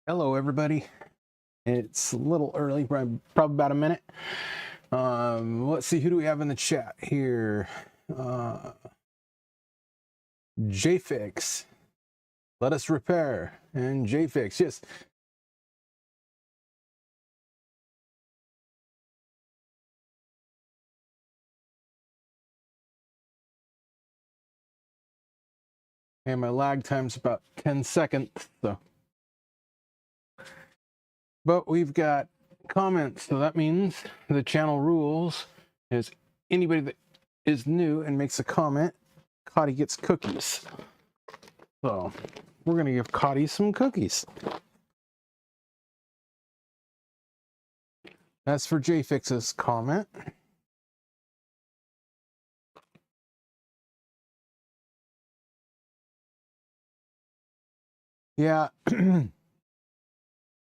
Hello, everybody. It's a little early, probably about a minute. Let's see, who do we have in the chat here? JFix, let us repair. And JFix, yes. And my lag time's about 10 seconds, so. But we've got comments, so that means the channel rules is anybody that is new and makes a comment, Cotty gets cookies. So we're gonna give Cotty some cookies. That's for JFix's comment. Yeah,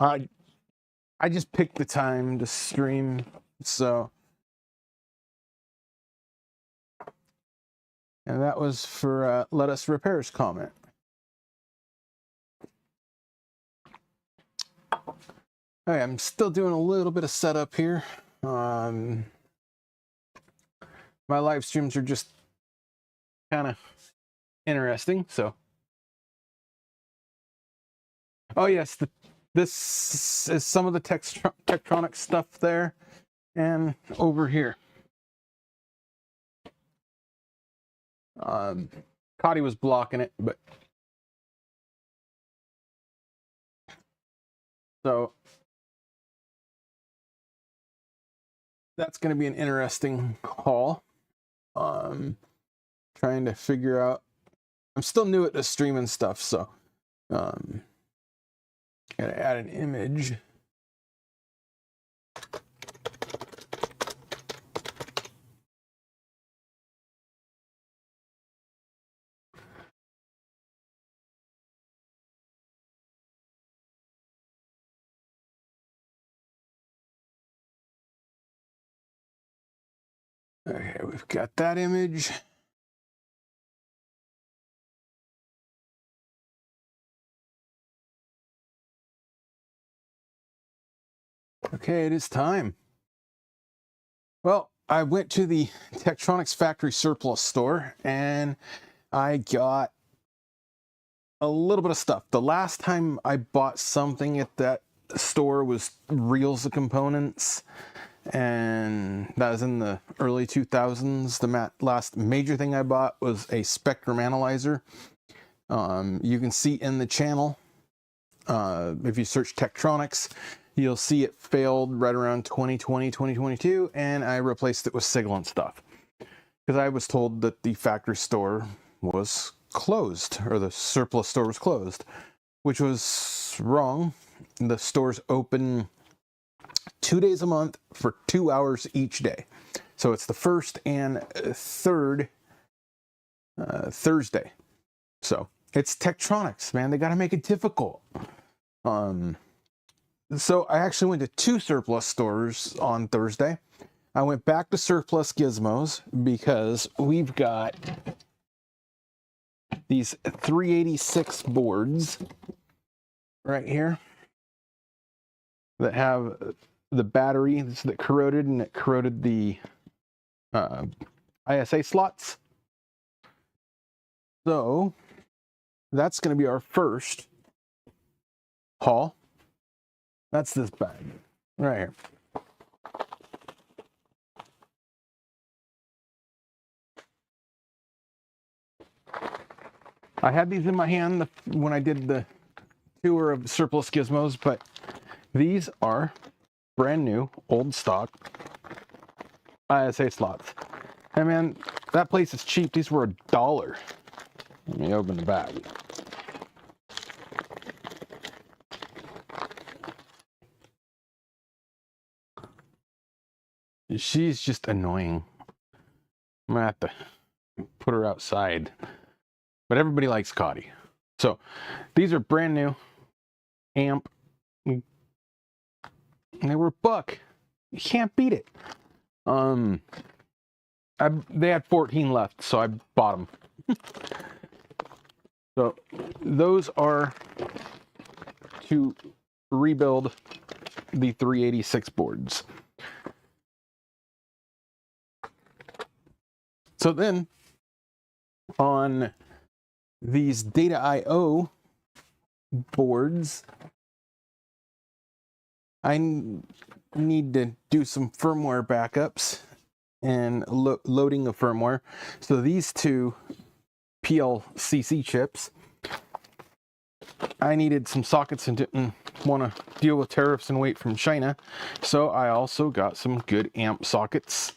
I just picked the time to stream, so. And that was for Let Us Repair's comment. Okay, I'm still doing a little bit of setup here. My live streams are just kind of interesting, so. Oh yes, this is some of the Tektronix stuff there, and over here. Cotty was blocking it, but. So. That's going to be an interesting haul. Trying to figure out. I'm still new at the streaming stuff, so gotta add an image. Okay, we've got that image. Okay, it is time. Well, I went to the Tektronix factory surplus store and I got a little bit of stuff. The last time I bought something at that store was reels of components, and that was in the early 2000s. The last major thing I bought was a spectrum analyzer. You can see in the channel, if you search Tektronix, you'll see it failed right around 2020, 2022, and I replaced it with Siglant stuff. Because I was told that the factory store was closed, or the surplus store was closed, which was wrong. The store's open 2 days a month for 2 hours each day. So it's the first and third Thursday. So it's Tektronix, man. They got to make it difficult. So I actually went to 2 surplus stores on Thursday. I went back to Surplus Gizmos because we've got these 386 boards right here that have the batteries that corroded, and it corroded the ISA slots. So that's going to be our first haul. That's this bag right here. I had these in my hand when I did the tour of Surplus Gizmos, but these are brand new, old stock ISA slots. And man, that place is cheap. These were $1. Let me open the bag. She's just annoying. I'm gonna have to put her outside. But everybody likes Cotty. So these are brand new amp. And they were $1. You can't beat it. They had 14 left, so I bought them. So those are to rebuild the 386 boards. So then on these data IO boards, I need to do some firmware backups and loading of firmware. So these two PLCC chips, I needed some sockets and didn't want to deal with tariffs and wait from China. So I also got some good amp sockets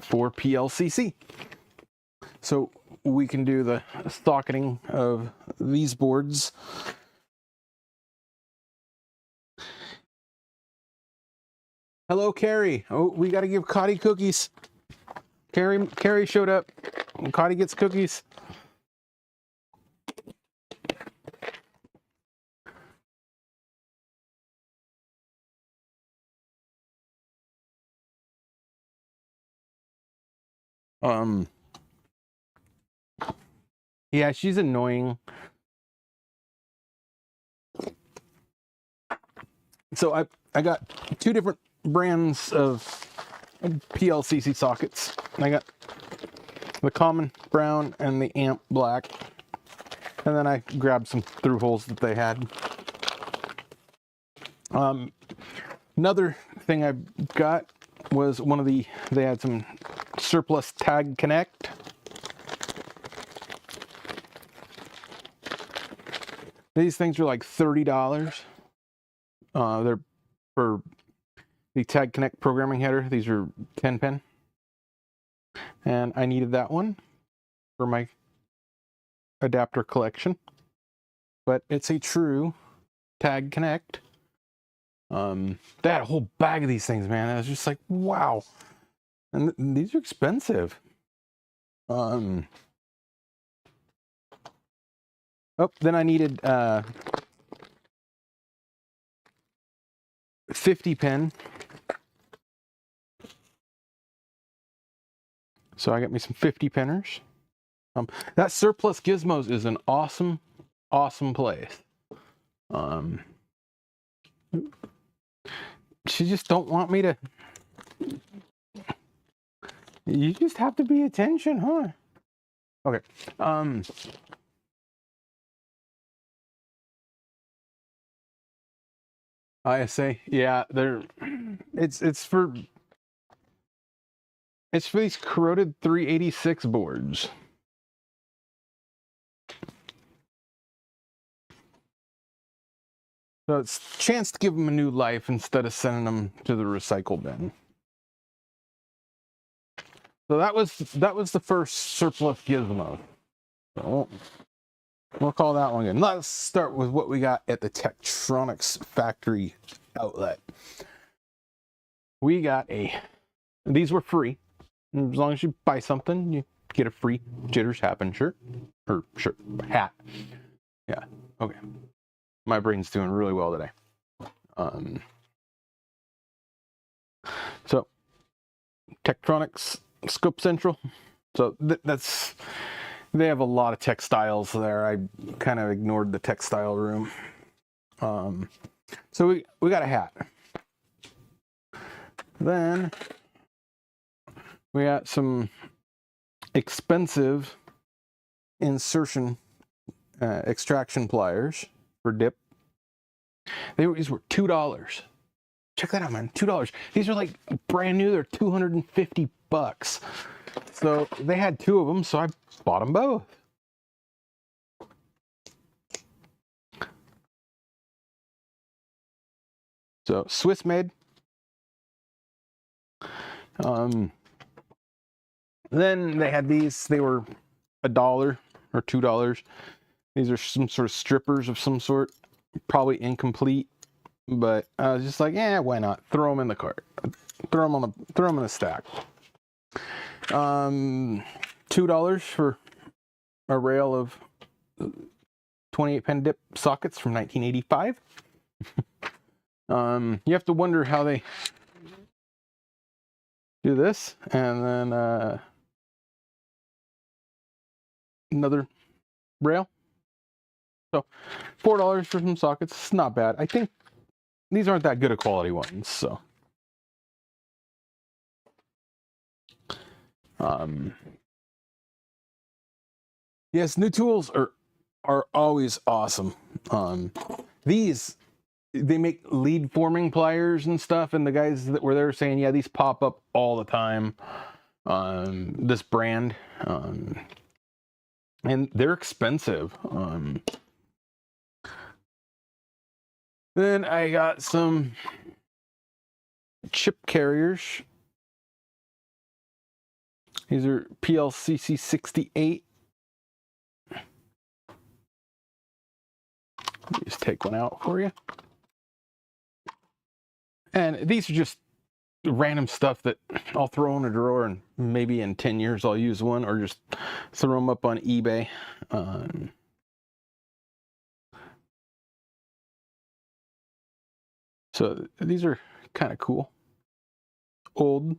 for PLCC. So we can do the socketing of these boards. Hello, Carrie. Oh, we got to give Cotty cookies. Carrie showed up. Cotty gets cookies. Yeah, she's annoying. So I got two different brands of PLCC sockets. I got the common brown and the amp black. And then I grabbed some through holes that they had. Another thing I got was they had some surplus tag connect. These things are like $30. They're for the Tag Connect programming header. These are 10 pin. And I needed that one for my adapter collection. But it's a true Tag Connect. They had a whole bag of these things, man. I was just like, wow. And these are expensive. Oh, then I needed 50 pin. So I got me some 50 pinners. That Surplus Gizmos is an awesome place. She just don't want me to. You just have to pay attention, huh? Okay. ISA, yeah, it's for these corroded 386 boards. So it's a chance to give them a new life instead of sending them to the recycle bin. So that was the first surplus gizmo. So we'll call that one good. Let's start with what we got at the Tektronix factory outlet. We got these were free. As long as you buy something, you get a free Jitters Happen shirt. Or shirt, hat. Yeah, okay. My brain's doing really well today. So, Tektronix Scope Central. So they have a lot of textiles there. I kind of ignored the textile room. So we got a hat. Then we got some expensive insertion extraction pliers for dip. These were $2. Check that out, man. $2. These are like brand new. They're $250. So they had two of them, so I bought them both. So Swiss made. Then they had these. They were $1 or $2. These are some sort of strippers of some sort, probably incomplete, but I was just like, yeah, why not? Throw them in the cart. Throw them in a stack. $2 for a rail of 28 pin dip sockets from 1985. You have to wonder how they do this, and then another rail. So $4 for some sockets. It's not bad. I think these aren't that good of quality ones, so. Yes, new tools are always awesome. These, they make lead forming pliers and stuff, and the guys that were there saying, yeah, these pop up all the time. This brand, and they're expensive. Then I got some chip carriers. These are PLCC 68. Let me just take one out for you. And these are just random stuff that I'll throw in a drawer, and maybe in 10 years I'll use one, or just throw them up on eBay. So these are kind of cool. Old.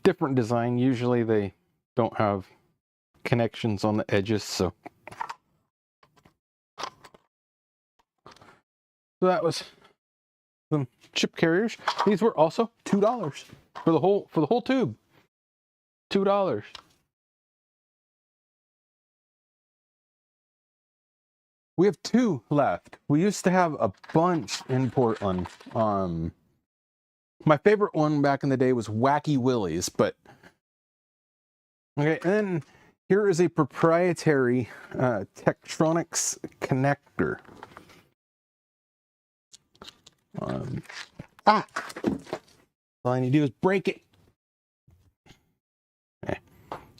Different design. Usually they don't have connections on the edges, so that was some chip carriers. These were also $2 for the whole tube. $2. We have 2 left. We used to have a bunch in Portland. My favorite one back in the day was Wacky Willie's, but okay. And then here is a proprietary Tektronix connector. All I need to do is break it.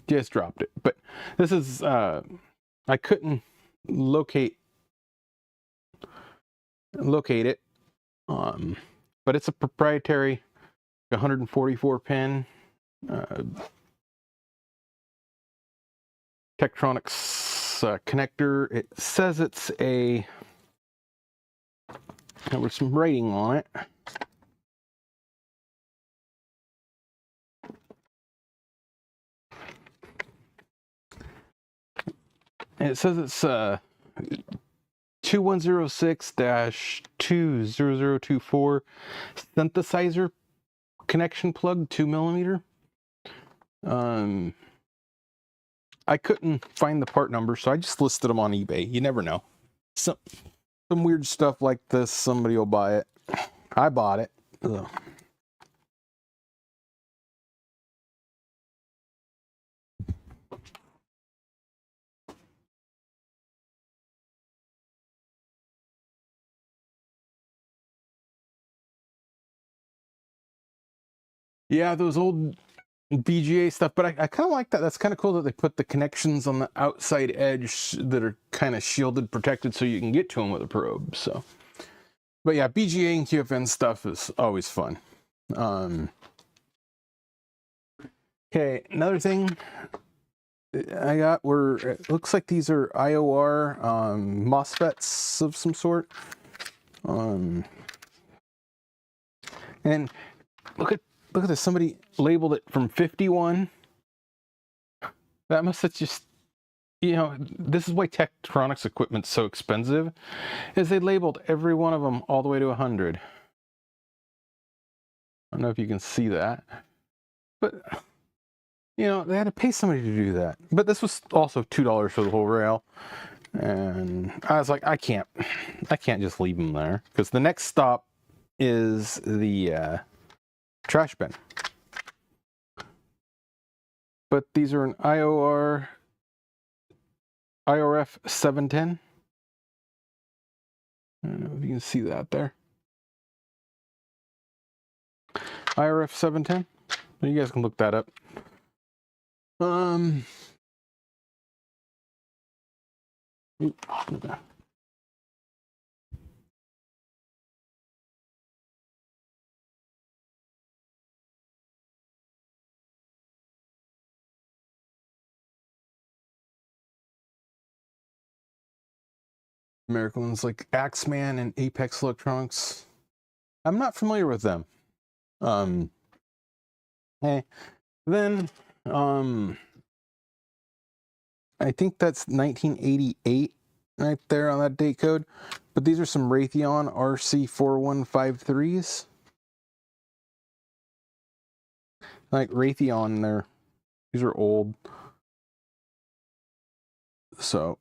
Just dropped it. But this is, I couldn't locate it. But it's a proprietary 144 pin Tektronix connector. It says it's a, there was some writing on it. And it says it's 2106-20024 synthesizer connection plug, 2mm. I couldn't find the part number, so I just listed them on eBay. You never know. Some weird stuff like this, somebody will buy it. I bought it. Ugh. Yeah, those old VGA stuff, but I kind of like that. That's kind of cool that they put the connections on the outside edge that are kind of shielded, protected, so you can get to them with a probe. So, but yeah, VGA and QFN stuff is always fun. Okay, another thing I got were, it looks like these are IOR MOSFETs of some sort. And look at this. Somebody labeled it from 51. That must have just, you know, this is why Tektronix equipment's so expensive, is they labeled every one of them all the way to 100. I don't know if you can see that, but you know, they had to pay somebody to do that. But this was also $2 for the whole rail. And I was like, I can't just leave them there, because the next stop is the trash bin. But these are an IRF 710. I don't know if you can see that there. IRF 710. You guys can look that up. American ones like Axeman and Apex Electronics. I'm not familiar with them. Then I think that's 1988 right there on that date code. But these are some Raytheon RC4153s. Like Raytheon, these are old. So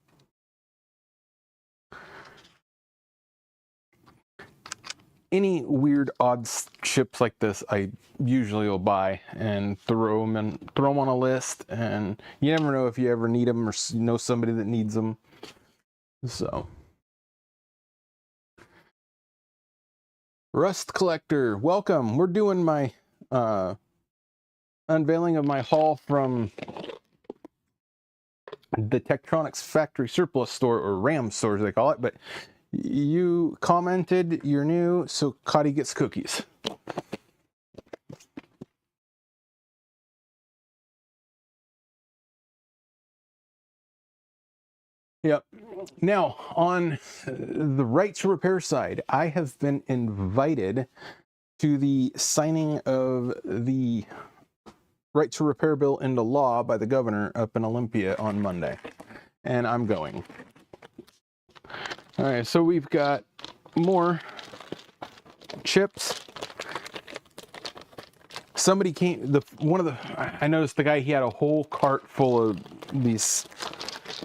any weird odd chips like this, I usually will buy and throw them on a list. And you never know if you ever need them or know somebody that needs them. So, Rust Collector, welcome. We're doing my unveiling of my haul from the Tektronix factory surplus store, or RAM store as they call it. But you commented you're new, so Cotty gets cookies. Yep. Now, on the right to repair side, I have been invited to the signing of the right to repair bill into law by the governor up in Olympia on Monday, and I'm going. All right, so we've got more chips. Somebody came, I noticed the guy, he had a whole cart full of these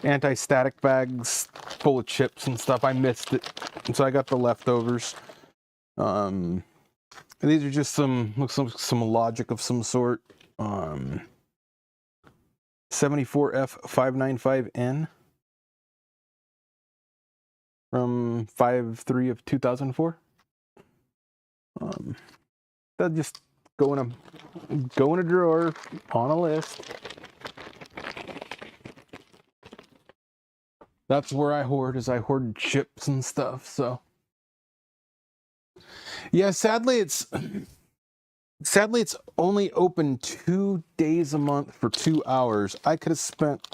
anti-static bags full of chips and stuff. I missed it, and so I got the leftovers. These are just some logic of some sort. 74F595N from 5/3 of 2004. They'll just go in a drawer on a list. That's where I hoard, is I hoard chips and stuff. So yeah, sadly it's only open 2 days a month for 2 hours. I could have spent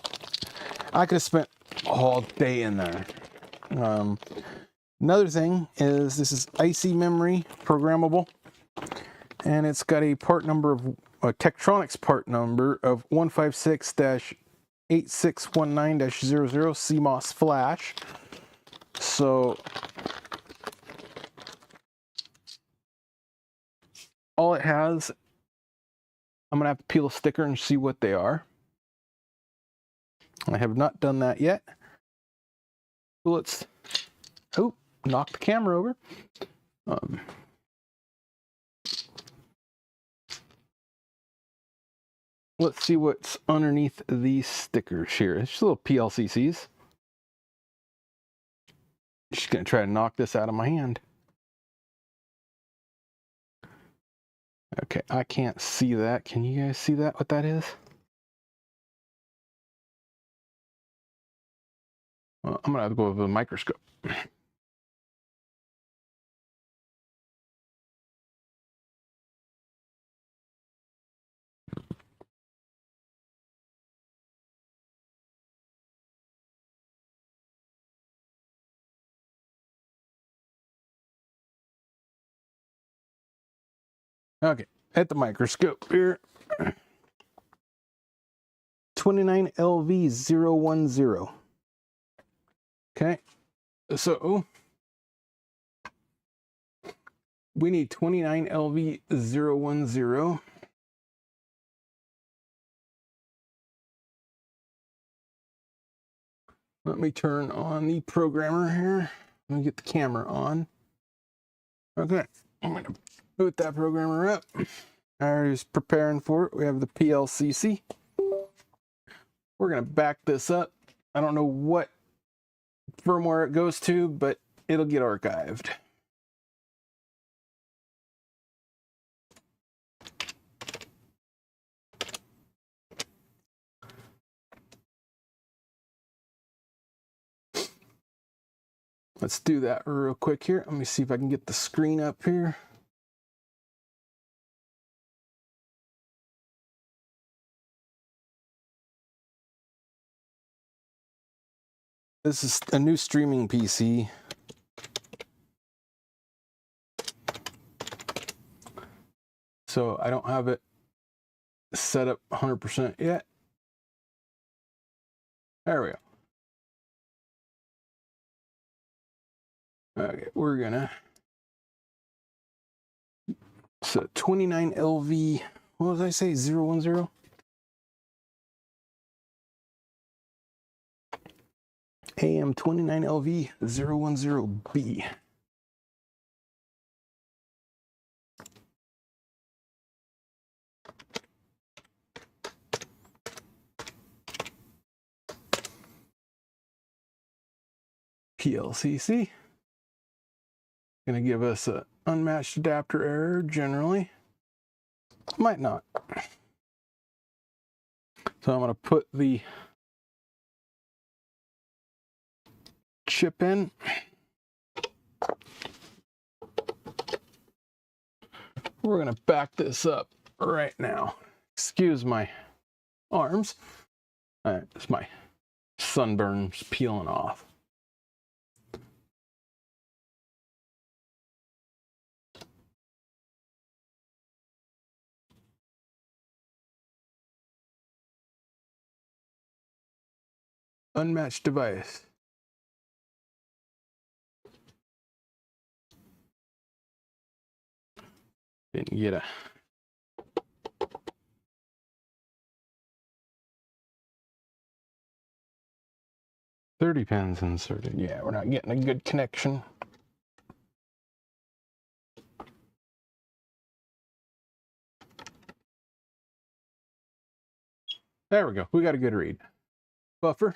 all day in there. Another thing is, this is IC memory programmable, and it's got a part number of a Tektronix part number of 156-8619-00 CMOS flash. So all it has, I'm gonna have to peel a sticker and see what they are. I have not done that yet. So let's, knock the camera over. Let's see what's underneath these stickers here. It's just little PLCCs. Just gonna try to knock this out of my hand. Okay, I can't see that. Can you guys see that, what that is? Well, I'm gonna have to go with a microscope. Okay, at the microscope here. 29LV010. Okay, so we need 29LV010. Let me turn on the programmer here. Let me get the camera on. Okay, I'm going to boot that programmer up. I already was preparing for it. We have the PLCC. We're going to back this up. I don't know what firmware it goes to, but it'll get archived. Let's do that real quick here. Let me see if I can get the screen up here. This is a new streaming PC. So I don't have it set up 100% yet. There we go. Okay, we're gonna, so 29 LV, what was I say, 010? AM 29 LV 010B. PLCC. Gonna give us an unmatched adapter error generally. Might not. So I'm gonna put the chip in. We're gonna back this up right now. Excuse my arms. It's my sunburns peeling off. Unmatched device. Didn't get a 30 pins inserted. Yeah, we're not getting a good connection. There we go. We got a good read. Buffer.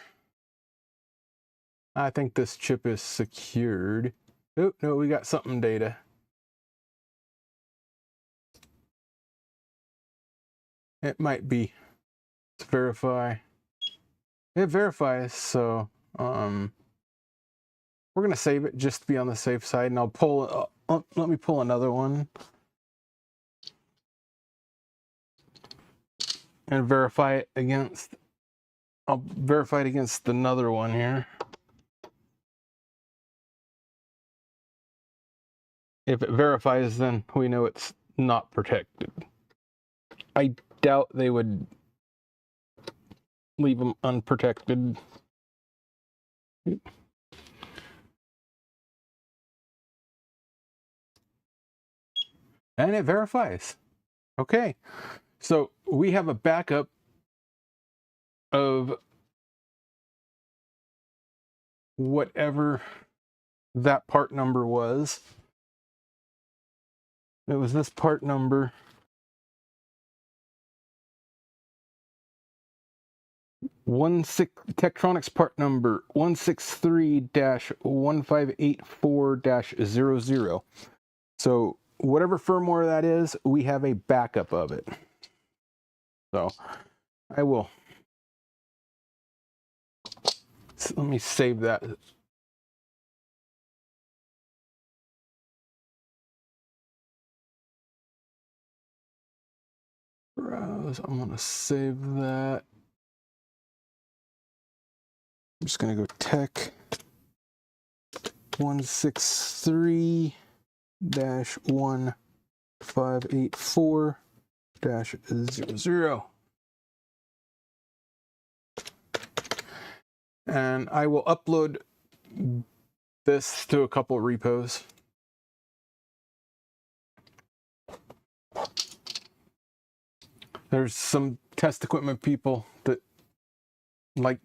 I think this chip is secured. Oh, no, we got something data. It might be. Let's verify. It verifies, so we're gonna save it just to be on the safe side, and I'll pull. Let me pull another one and verify it against. I'll verify it against another one here. If it verifies, then we know it's not protected. I doubt they would leave them unprotected. And it verifies. Okay, so we have a backup of whatever that part number was. It was this part number. Tektronix part number 163-1584-00. So whatever firmware that is, we have a backup of it. So I will. So let me save that. Browse. I'm going to save that. I'm just going to go tech 163-1584-00. And I will upload this to a couple repos. There's some test equipment people that like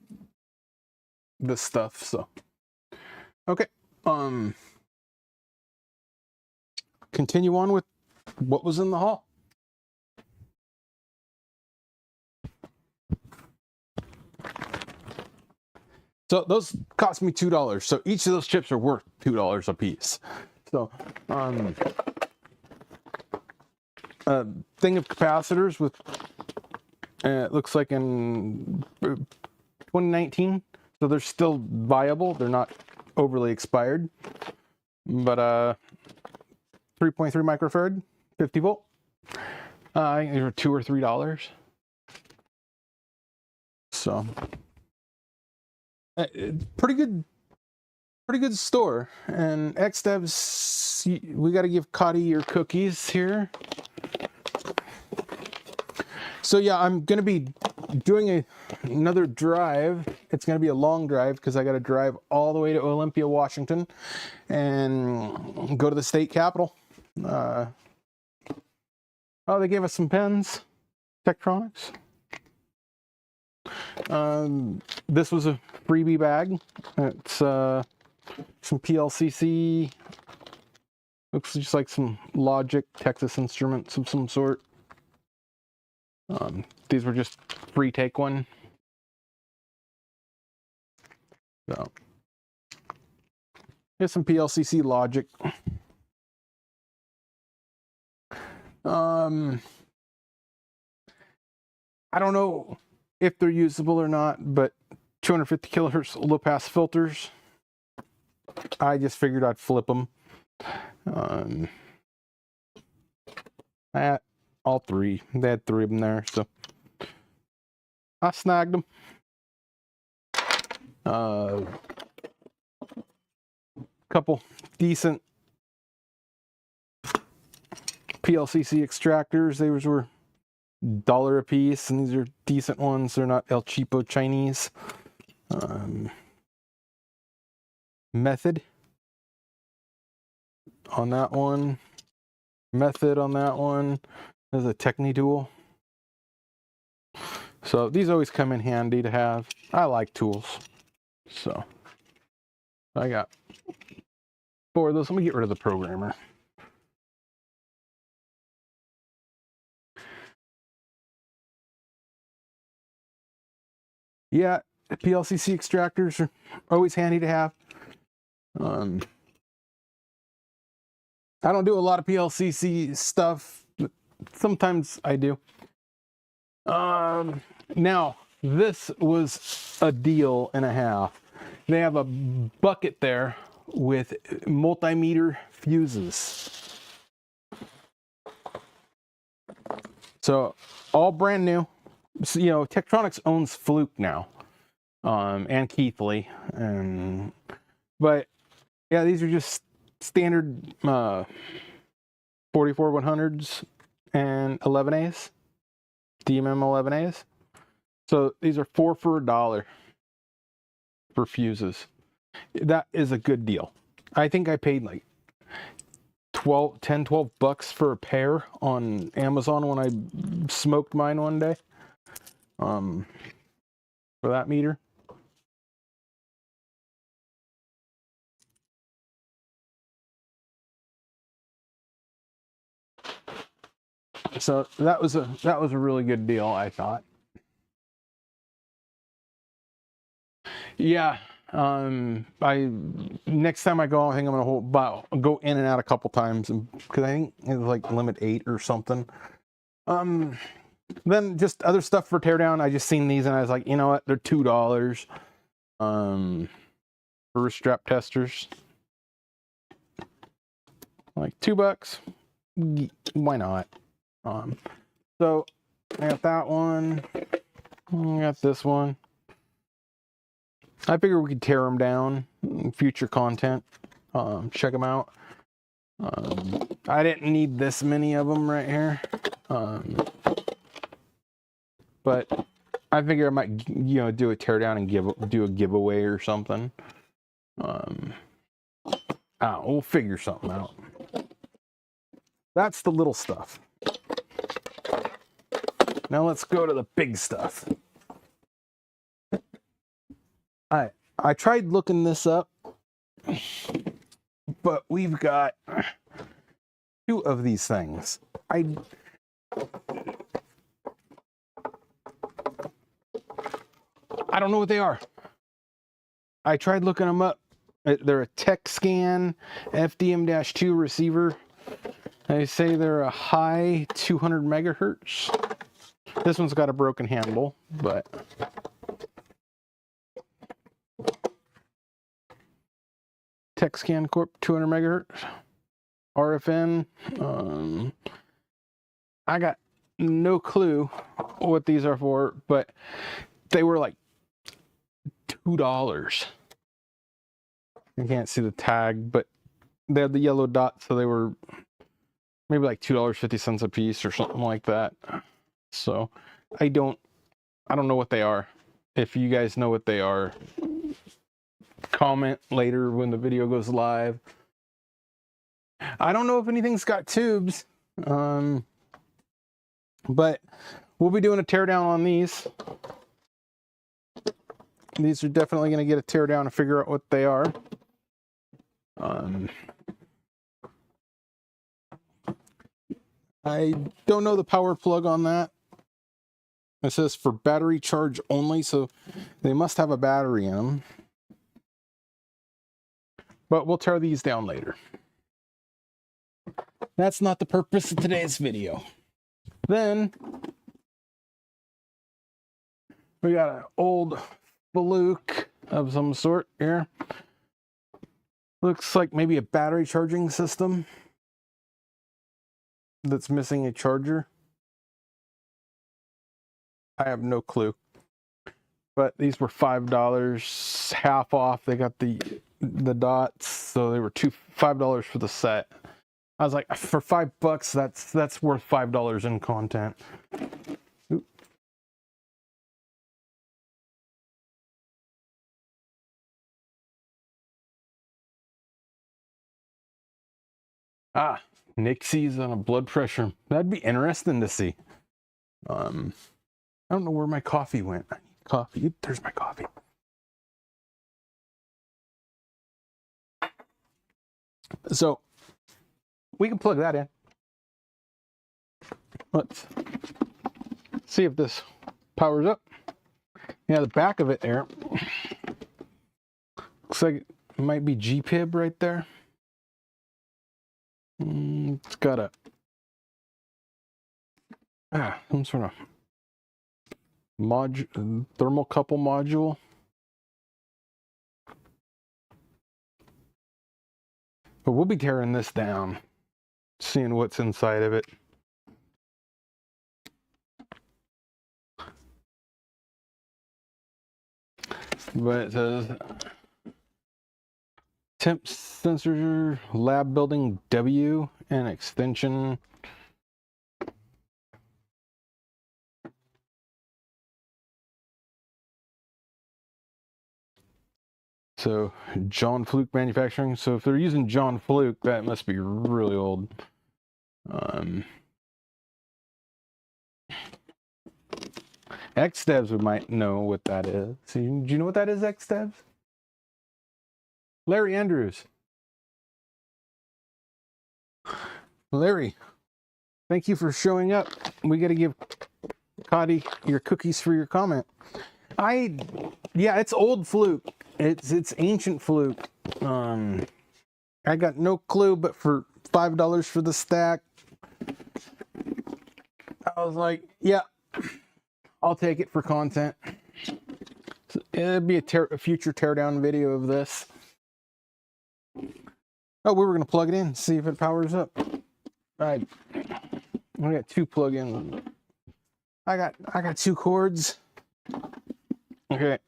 this stuff, so. Okay, continue on with what was in the haul. So those cost me $2. So each of those chips are worth $2 a piece. So, a thing of capacitors with, it looks like in 2019. So they're still viable. They're not overly expired. But 3.3 microfarad, 50 volt. I think they were $2 or $3. So pretty good store. And XDevs, we got to give Cotty your cookies here. So yeah, I'm going to be doing another drive. It's going to be a long drive because I got to drive all the way to Olympia, Washington, and go to the state capitol. Oh, they gave us some pens, Tektronix. This was a freebie bag. It's some PLCC. Looks just like some Logic Texas Instruments of some sort. These were just free take one. So here's some PLCC Logic. I don't know if they're usable or not, but 250 kilohertz low pass filters. I just figured I'd flip them. All three. They had three of them there, so I snagged them. Couple decent PLCC extractors. These were $1 a piece, and these are decent ones. They're not El Cheapo Chinese. Method on that one. Method on that one. There's a Techni-Dual. So these always come in handy to have. I like tools. So I got 4 of those. Let me get rid of the programmer. Yeah, PLCC extractors are always handy to have. I don't do a lot of PLCC stuff, but sometimes I do. Now, this was a deal and a half. They have a bucket there with multimeter fuses. So, all brand new. So, you know, Tektronix owns Fluke now, and Keithley, but yeah, these are just standard 44100s and 11As, DMM 11As. So these are 4 for $1 for fuses. That is a good deal. I think I paid like 12 bucks for a pair on Amazon when I smoked mine one day. For that meter. So that was a really good deal, I thought. Yeah. Next time I go, I think I'm gonna go in and out a couple times, because I think it's like limit 8 or something. Then just other stuff for teardown. I just seen these and I was like, you know what? They're $2. For wrist strap testers, like $2. Why not? So I got that one. I got this one. I figure we could tear them down in future content. Check them out. I didn't need this many of them right here. But I figure I might, you know, do a teardown and do a giveaway or something. We'll figure something out. That's the little stuff. Now let's go to the big stuff. I tried looking this up, but we've got 2 of these things. I don't know what they are. I tried looking them up. They're a Texscan FDM-2 receiver. They say they're a high 200 megahertz. This one's got a broken handle, but Texscan Corp 200 megahertz RFN. I got no clue what these are for, but they were like $2. You can't see the tag, but they had the yellow dot, so they were maybe like $2.50 a piece or something like that. So I don't I don't know what they are. If you guys know what they are, comment later when the video goes live. I don't know if anything's got tubes, but we'll be doing a teardown on these. These are definitely going to get a teardown and figure out what they are. I don't know the power plug on that. It says for battery charge only, so they must have a battery in them. But we'll tear these down later. That's not the purpose of today's video. Then we got an old Fluke of some sort here. Looks like maybe a battery charging system that's missing a charger. I have no clue. But these were $5, half off. They got the dots, so they were $5 for the set. I was like, for $5, that's worth $5 in content. Oop. Ah, Nixie's on a blood pressure. That'd be interesting to see. I don't know where my coffee went. I need coffee. There's my coffee. So we can plug that in. Let's see if this powers up. Yeah, the back of it there looks like it might be GPIB right there. It's got a some sort of thermocouple module. But we'll be tearing this down, seeing what's inside of it. But it says temp sensor, lab building W, and extension. So John Fluke Manufacturing. So if they're using John Fluke, that must be really old. XDevs, we might know what that is. So, do you know what that is, XDevs? Larry Andrews. Larry, thank you for showing up. We got to give Cotty your cookies for your comment. Yeah, it's old Fluke. It's ancient Fluke. I got no clue, but for $5 for the stack, I was like, yeah, I'll take it for content. So it'd be a future teardown video of this. Oh, we were gonna plug it in, see if it powers up. I got two plug-ins. I got two cords. Okay,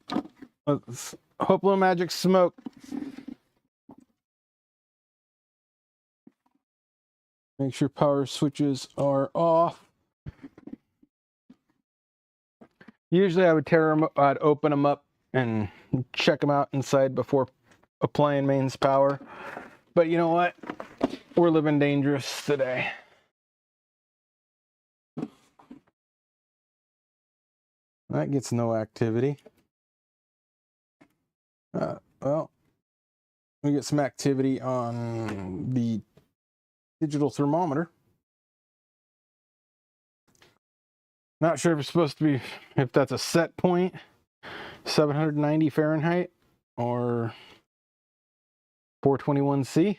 let's hope little magic smoke. Make sure power switches are off. Usually I would tear them, I'd open them up and check them out inside before applying mains power. But you know what? We're living dangerous today. That gets no activity. Well, we get some activity on the digital thermometer. Not sure if it's supposed to be, if that's a set point, 790 Fahrenheit or 421C.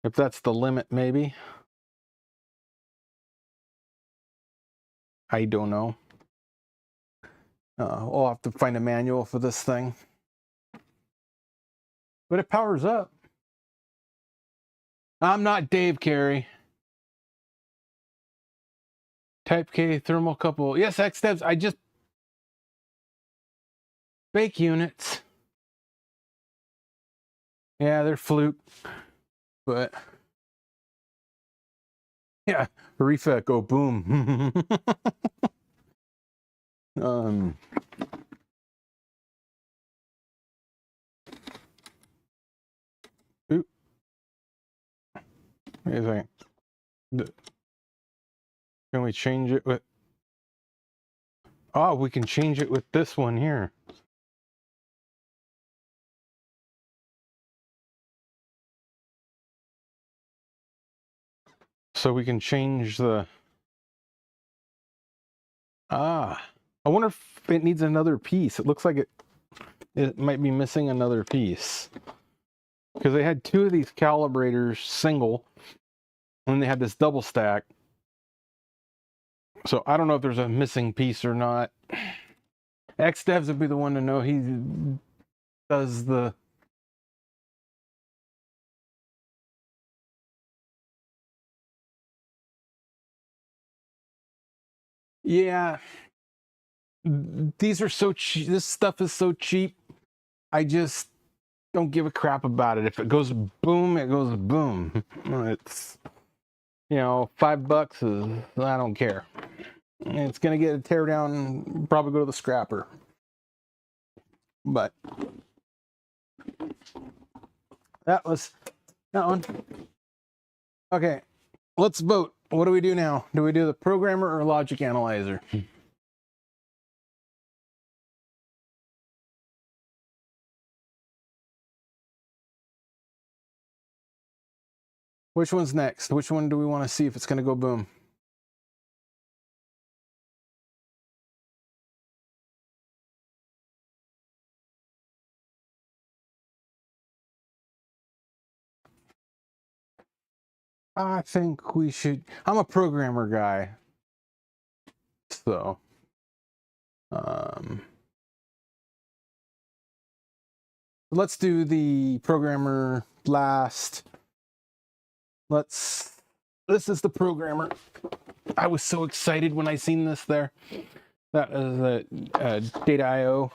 If that's the limit, maybe. I don't know. We'll have to find a manual for this thing. But it powers up. I'm not Dave Carey. Type K thermocouple. Yes, XDevs. I just bake units. Yeah, they're Fluke, but Yeah, Arifa, go boom. Oop, wait a second. Can we change it with? Oh, we can change it with this one here. So we can change the. I wonder if it needs another piece. It looks like it might be missing another piece. Because they had two of these calibrators single, and they had this double stack. So I don't know if there's a missing piece or not. XDevs would be the one to know. He does the... Yeah. These are so cheap. This stuff is so cheap. I just don't give a crap about it. If it goes boom, it goes boom. It's, you know, $5 is, I don't care. It's gonna get a teardown, probably go to the scrapper. But that was that one. Okay, let's vote. What do we do now? Do we do the programmer or logic analyzer? Which one's next? Which one do we want to see if it's going to go boom? I think we should. I'm a programmer guy. So, let's do the programmer last. This is the programmer. I was so excited when I seen this there. That is a data IO.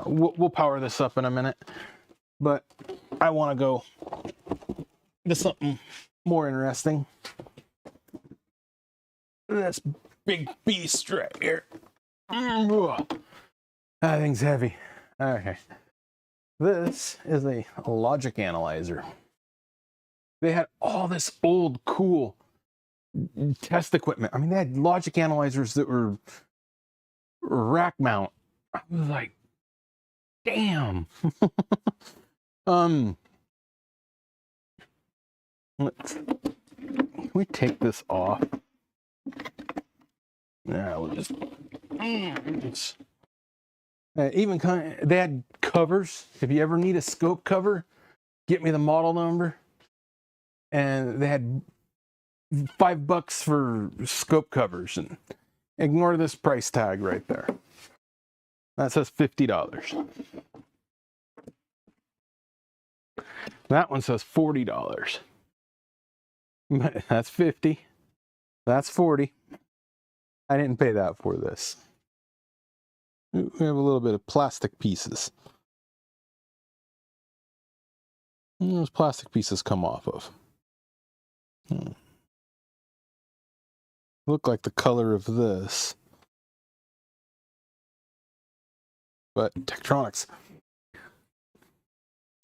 We'll power this up in a minute, but I want to go to something more interesting. This big beast right here. That thing's heavy. Okay. This is a logic analyzer. They had all this old, cool test equipment. I mean, they had logic analyzers that were rack mount. I was like, damn. Can we take this off? Yeah, we'll just. Even they had covers. If you ever need a scope cover, get me the model number. And they had $5 for scope covers, and ignore this price tag right there. That says $50. That one says $40. That's 50. That's 40. I didn't pay that for this. We have a little bit of plastic pieces. And those plastic pieces come off of. Look like the color of this. But Tektronix.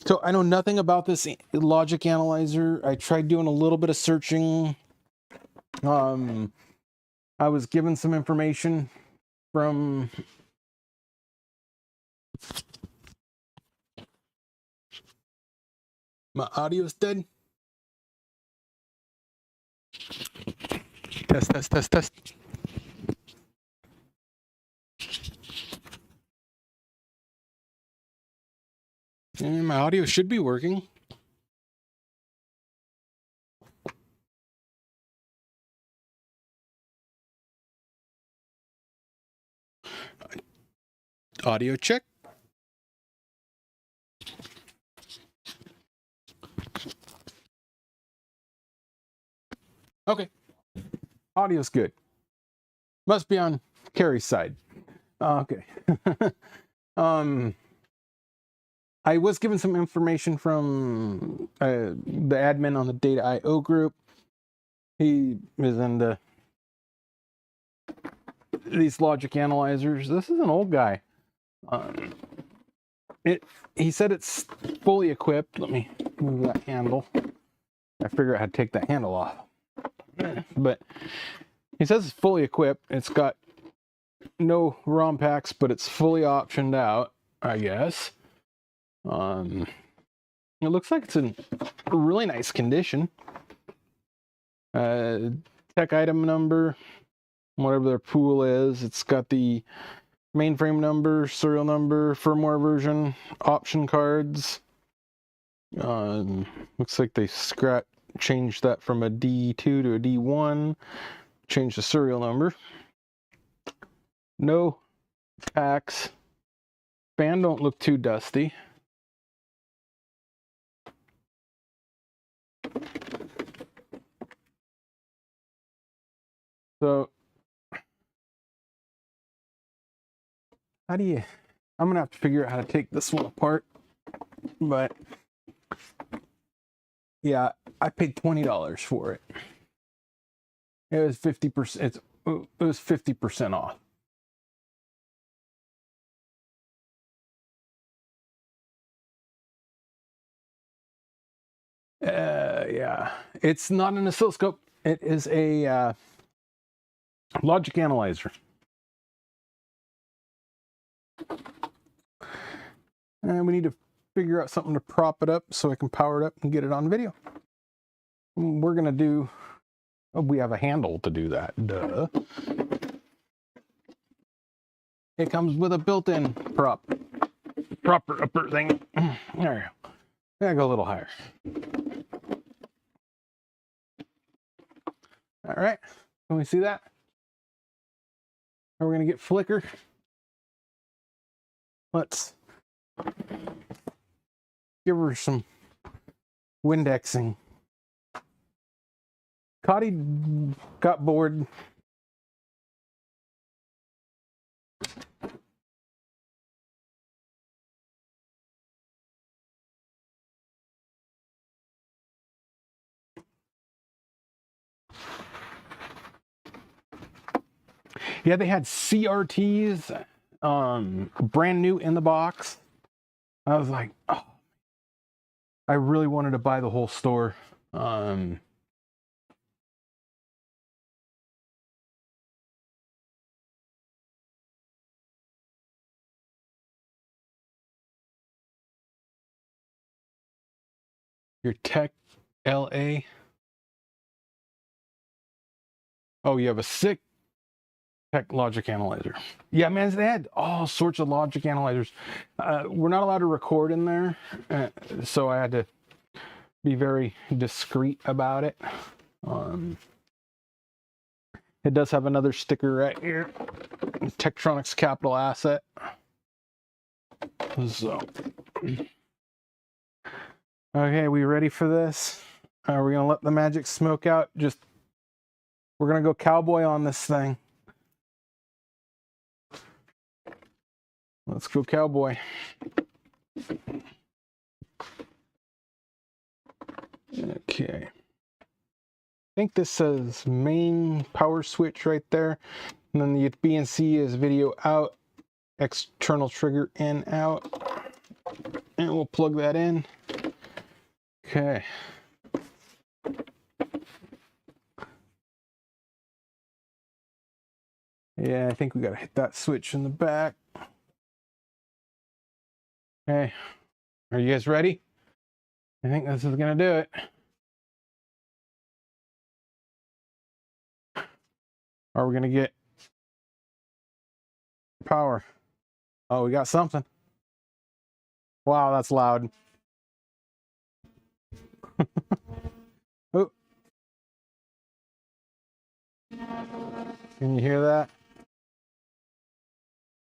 So I know nothing about this logic analyzer. I tried doing a little bit of searching. I was given some information from my audio's dead. Test. And my audio should be working. Audio check. Okay. Audio's good. Must be on Carrie's side. Okay. I was given some information from the admin on the Data IO group. He is into these logic analyzers. This is an old guy. He said it's fully equipped. Let me move that handle. I figure out how to take that handle off. But he says it's fully equipped. It's got no ROM packs, but it's fully optioned out, I guess. It looks like it's in really nice condition. Tech item number, whatever their pool is. It's got the mainframe number, serial number, firmware version, option cards. Looks like they changed that from a D2 to a D1. Changed the serial number. No packs. Fan don't look too dusty. So, I'm gonna have to figure out how to take this one apart, but yeah, I paid $20 for it. It was 50%. It was 50% off. Yeah, it's not an oscilloscope. It is a logic analyzer. And we need to figure out something to prop it up so I can power it up and get it on video. We're gonna do, we have a handle to do that, duh. It comes with a built-in proper upper thing. There we go. Gotta go a little higher. All right, can we see that? Are we gonna get flicker? Let's give her some Windexing. Cotty got bored. Yeah, they had CRTs, brand new in the box. I was like, oh, I really wanted to buy the whole store. Your Tech LA. Oh, you have a sick Tech logic analyzer. Yeah, man, they had all sorts of logic analyzers. We're not allowed to record in there, so I had to be very discreet about it. It does have another sticker right here. Tektronix capital asset. So, okay, we ready for this? Are we gonna let the magic smoke out? We're gonna go cowboy on this thing. Let's go cowboy. Okay. I think this says main power switch right there. And then the BNC is video out, external trigger in, out. And we'll plug that in. Okay. Yeah, I think we gotta hit that switch in the back. Okay. Are you guys ready? I think this is gonna do it. Are we gonna get power? Oh, we got something. Wow, that's loud. Oh. Can you hear that?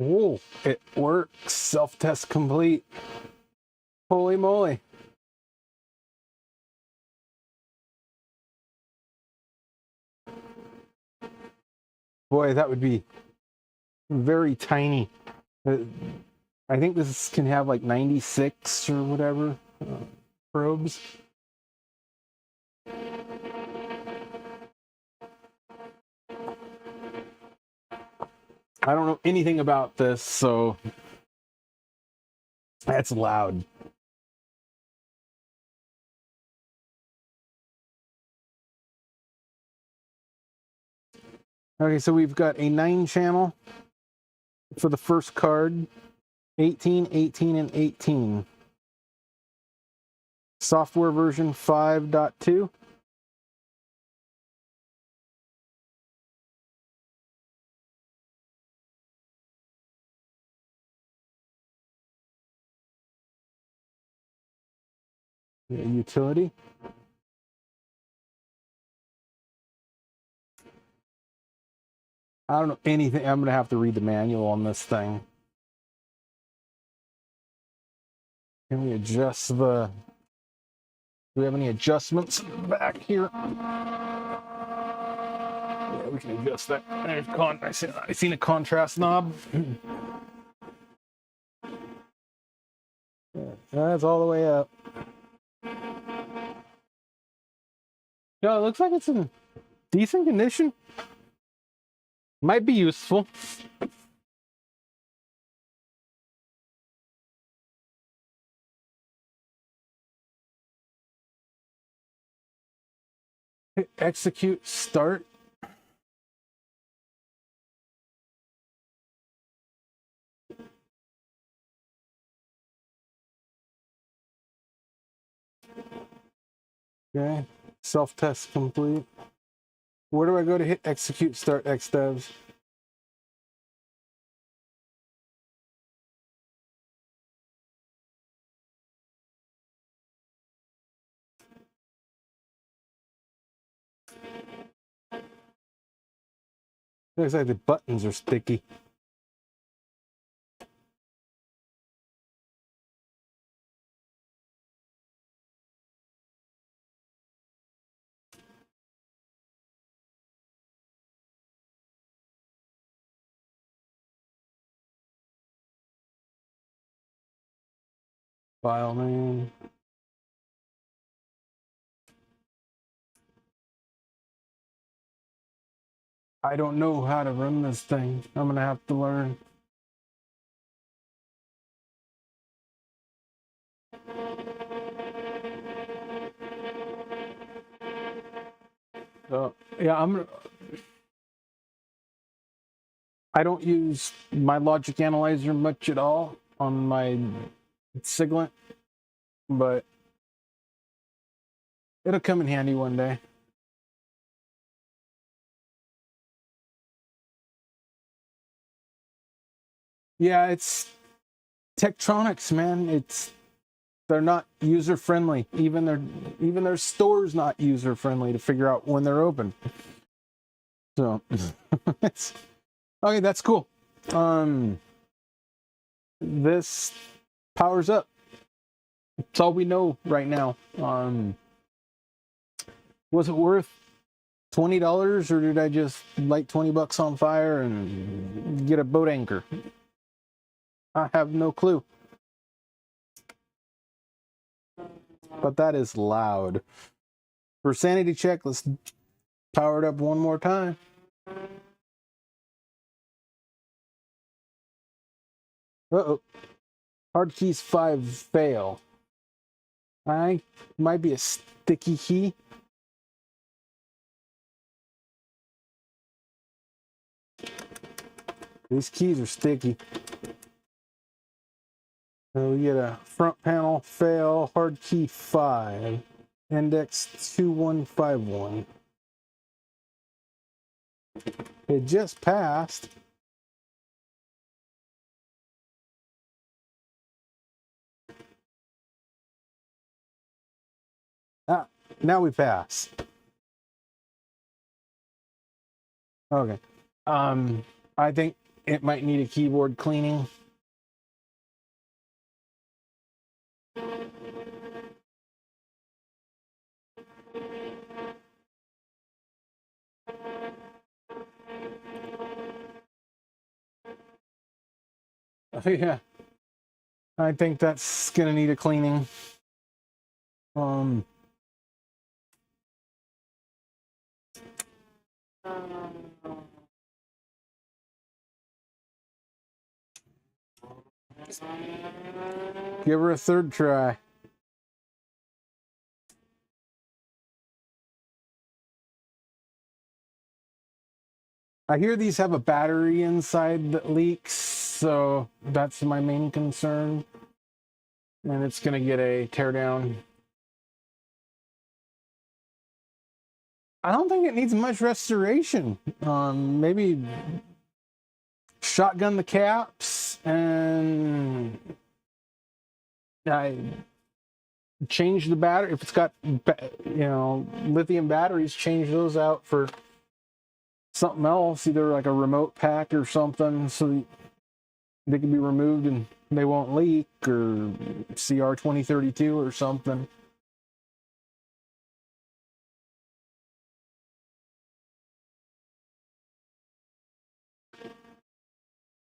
Oh, it works. Self-test complete. Holy moly. Boy, that would be very tiny. I think this can have like 96 or whatever probes. I don't know anything about this, so that's loud. Okay, so we've got a 9-channel for the first card, 18, 18, and 18. Software version 5.2. Utility. I don't know anything. I'm going to have to read the manual on this thing. Can we adjust the... Do we have any adjustments in the back here? Yeah, we can adjust that. I seen a contrast knob. Yeah, that's all the way up. Yeah, it looks like it's in decent condition. Might be useful. Hit execute, start. Okay, self-test complete. Where do I go to hit execute, start xdevs? Looks like the buttons are sticky. File name. I don't know how to run this thing. I'm gonna have to learn. So yeah, I don't use my logic analyzer much at all on my Siglant, but it'll come in handy one day. Yeah, it's Tektronix, man. They're not user friendly. Even their store's not user friendly to figure out when they're open. So it's okay, that's cool. This powers up. That's all we know right now. Was it worth $20, or did I just light $20 on fire and get a boat anchor? I have no clue. But that is loud. For sanity check, let's power it up one more time. Uh-oh. Hard keys 5 fail. I might be a sticky key. These keys are sticky. So we get a front panel fail, hard key 5, index 2151. It just passed. Ah, now we pass. Okay. I think it might need a keyboard cleaning. Yeah. I think that's gonna need a cleaning. Give her a third try. I hear these have a battery inside that leaks, so that's my main concern. And it's going to get a teardown. I don't think it needs much restoration. Maybe shotgun the caps and I change the battery. If it's got, lithium batteries, change those out for something else, either like a remote pack or something, so they can be removed and they won't leak, or CR 2032 or something.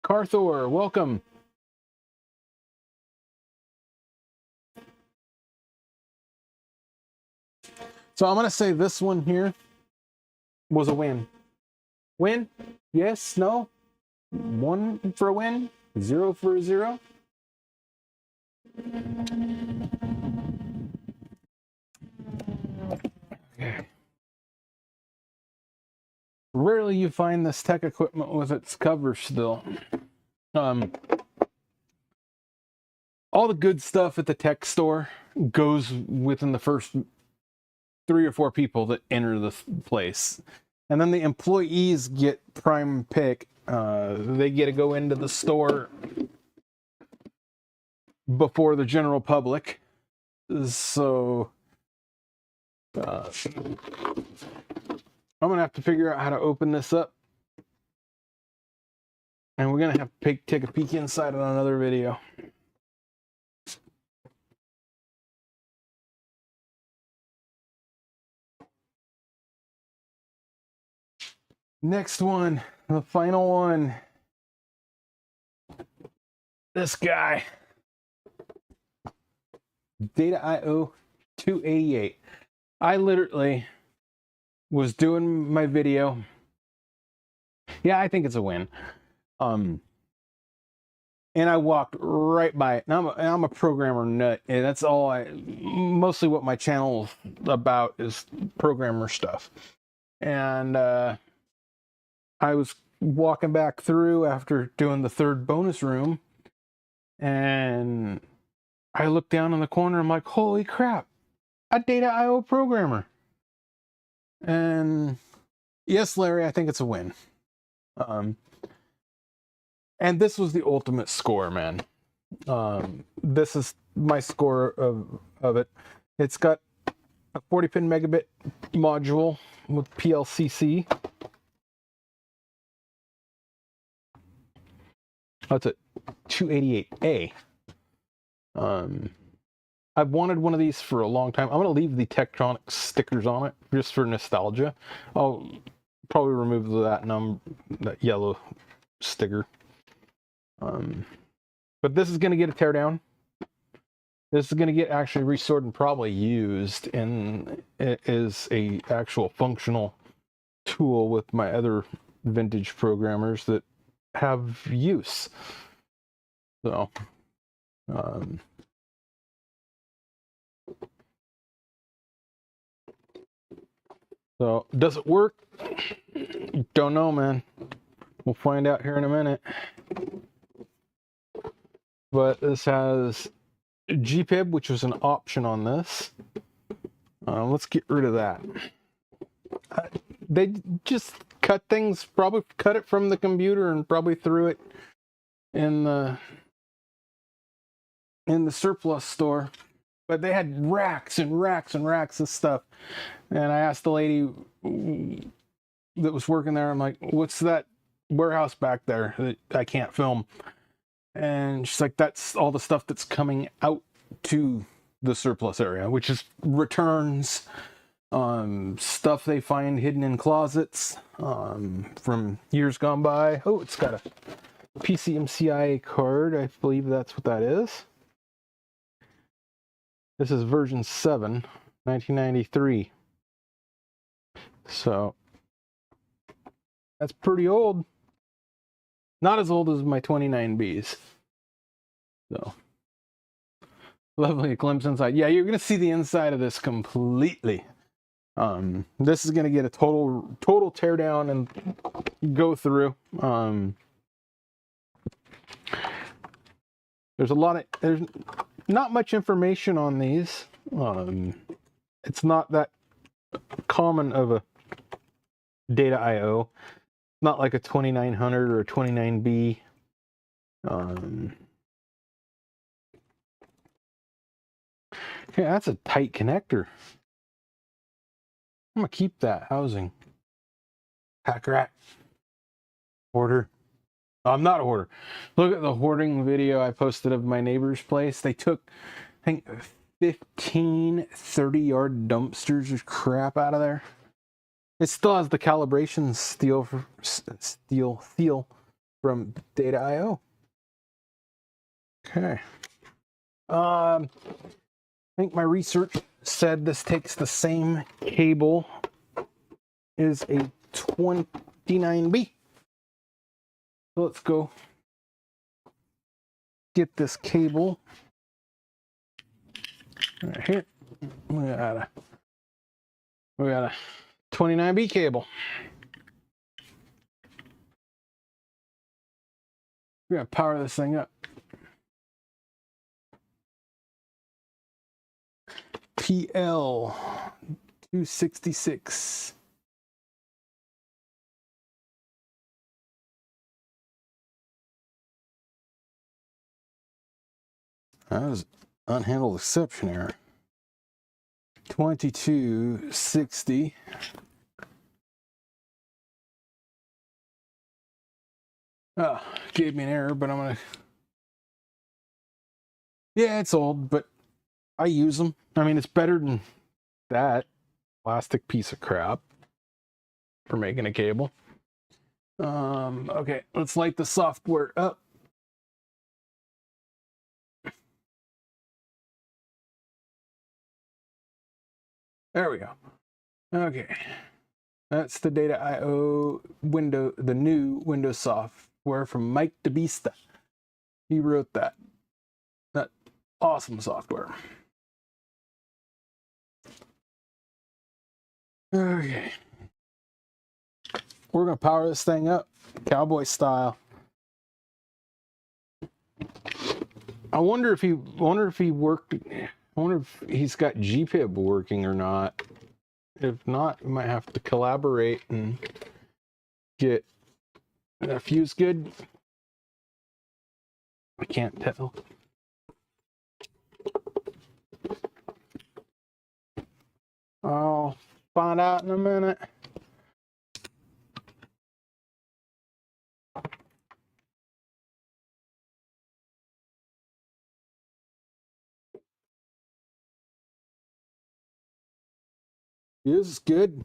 Carthor, welcome. So I'm going to say this one here was a win. Win? Yes? No? 1 for a win? 0 for a 0? Okay. Rarely you find this tech equipment with its cover still. All the good stuff at the tech store goes within the first 3 or 4 people that enter the place. And then the employees get prime pick. They get to go into the store before the general public. So I'm going to have to figure out how to open this up. And we're going to have to take a peek inside on another video. Next one, the final one. This guy. Data IO 288. I literally was doing my video. Yeah, I think it's a win. And I walked right by it. And I'm a programmer nut, and that's all mostly what my channel is about, is programmer stuff. And I was walking back through after doing the third bonus room, and I looked down in the corner. I'm like, holy crap, a Data IO programmer. And yes, Larry, I think it's a win. And this was the ultimate score, man. This is my score of it. It's got a 40-pin megabit module with PLCC. That's a 288A. I've wanted one of these for a long time. I'm going to leave the Tektronix stickers on it just for nostalgia. I'll probably remove that yellow sticker. But this is going to get a teardown. This is going to get actually restored and probably used, and it is a actual functional tool with my other vintage programmers that have use. So so does it work? Don't know, man. We'll find out here in a minute. But this has GPIB, which was an option on this. Let's get rid of that. They just cut things, probably cut it from the computer and probably threw it in the surplus store. But they had racks and racks and racks of stuff. And I asked the lady that was working there, I'm like, what's that warehouse back there that I can't film? And she's like, that's all the stuff that's coming out to the surplus area, which is returns, stuff they find hidden in closets from years gone by. Oh, it's got a PCMCIA card. I believe that's what that is. This is version 7, 1993. So that's pretty old. Not as old as my 29Bs. So, lovely glimpse inside. Yeah, you're gonna see the inside of this completely. This is gonna get a total teardown and go through. There's not much information on these. It's not that common of a data I/O. Not like a 2900 or a 29B. Yeah, that's a tight connector. I'm gonna keep that housing. Pack rat. Hoarder. Oh, I'm not a hoarder. Look at the hoarding video I posted of my neighbor's place. They took, I think, 15 30-yard dumpsters of crap out of there. It still has the calibration seal from Data I/O. Okay. I think my research said this takes the same cable as a 29B. So let's go get this cable right here. We got a 29B cable. We're gonna power this thing up. PL 266. That was unhandled exception error. 2260. Oh, gave me an error, but I'm gonna. Yeah, it's old, but I use them. I mean, it's better than that plastic piece of crap for making a cable. Okay, let's light the software up. There we go. Okay. That's the Data I/O window, the new Windows software from Mike DeBista. He wrote that. That awesome software. Okay. We're gonna power this thing up, cowboy style. I wonder if he worked. I wonder if he's got GPIB working or not. If not, we might have to collaborate and get a fuse good. I can't tell. I'll find out in a minute. Fuse is good.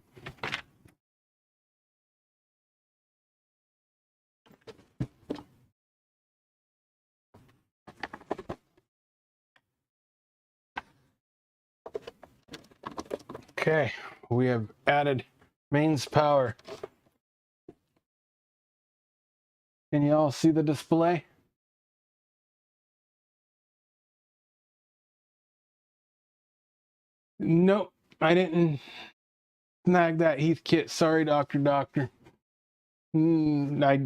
Okay, we have added mains power. Can you all see the display? Nope, I didn't snag that Heath kit. Sorry, Doctor. I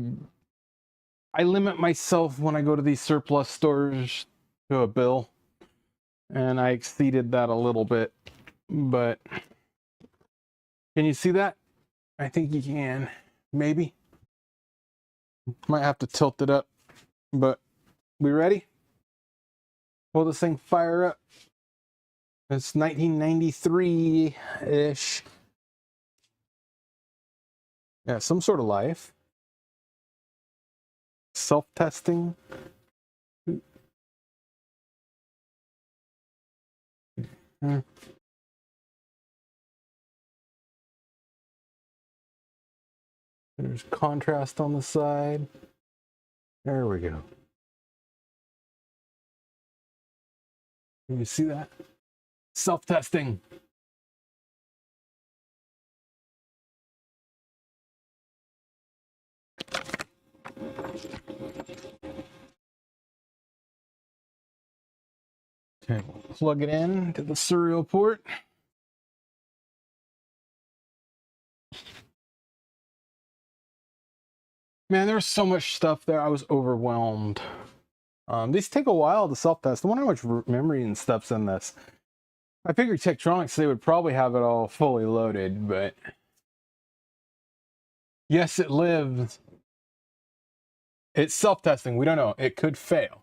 limit myself when I go to these surplus stores to a bill, and I exceeded that a little bit, but can you see that? I think you can, maybe. Might have to tilt it up, but we ready? Will this thing fire up? It's 1993-ish. Yeah, some sort of life. Self-testing. There's contrast on the side. There we go. Can you see that? Self-testing. Okay, plug it in to the serial port. Man, there was so much stuff there. I was overwhelmed. These take a while to self-test. I wonder how much memory and stuff's in this. I figured Tektronix, they would probably have it all fully loaded, but yes, it lives. It's self-testing. We don't know. It could fail.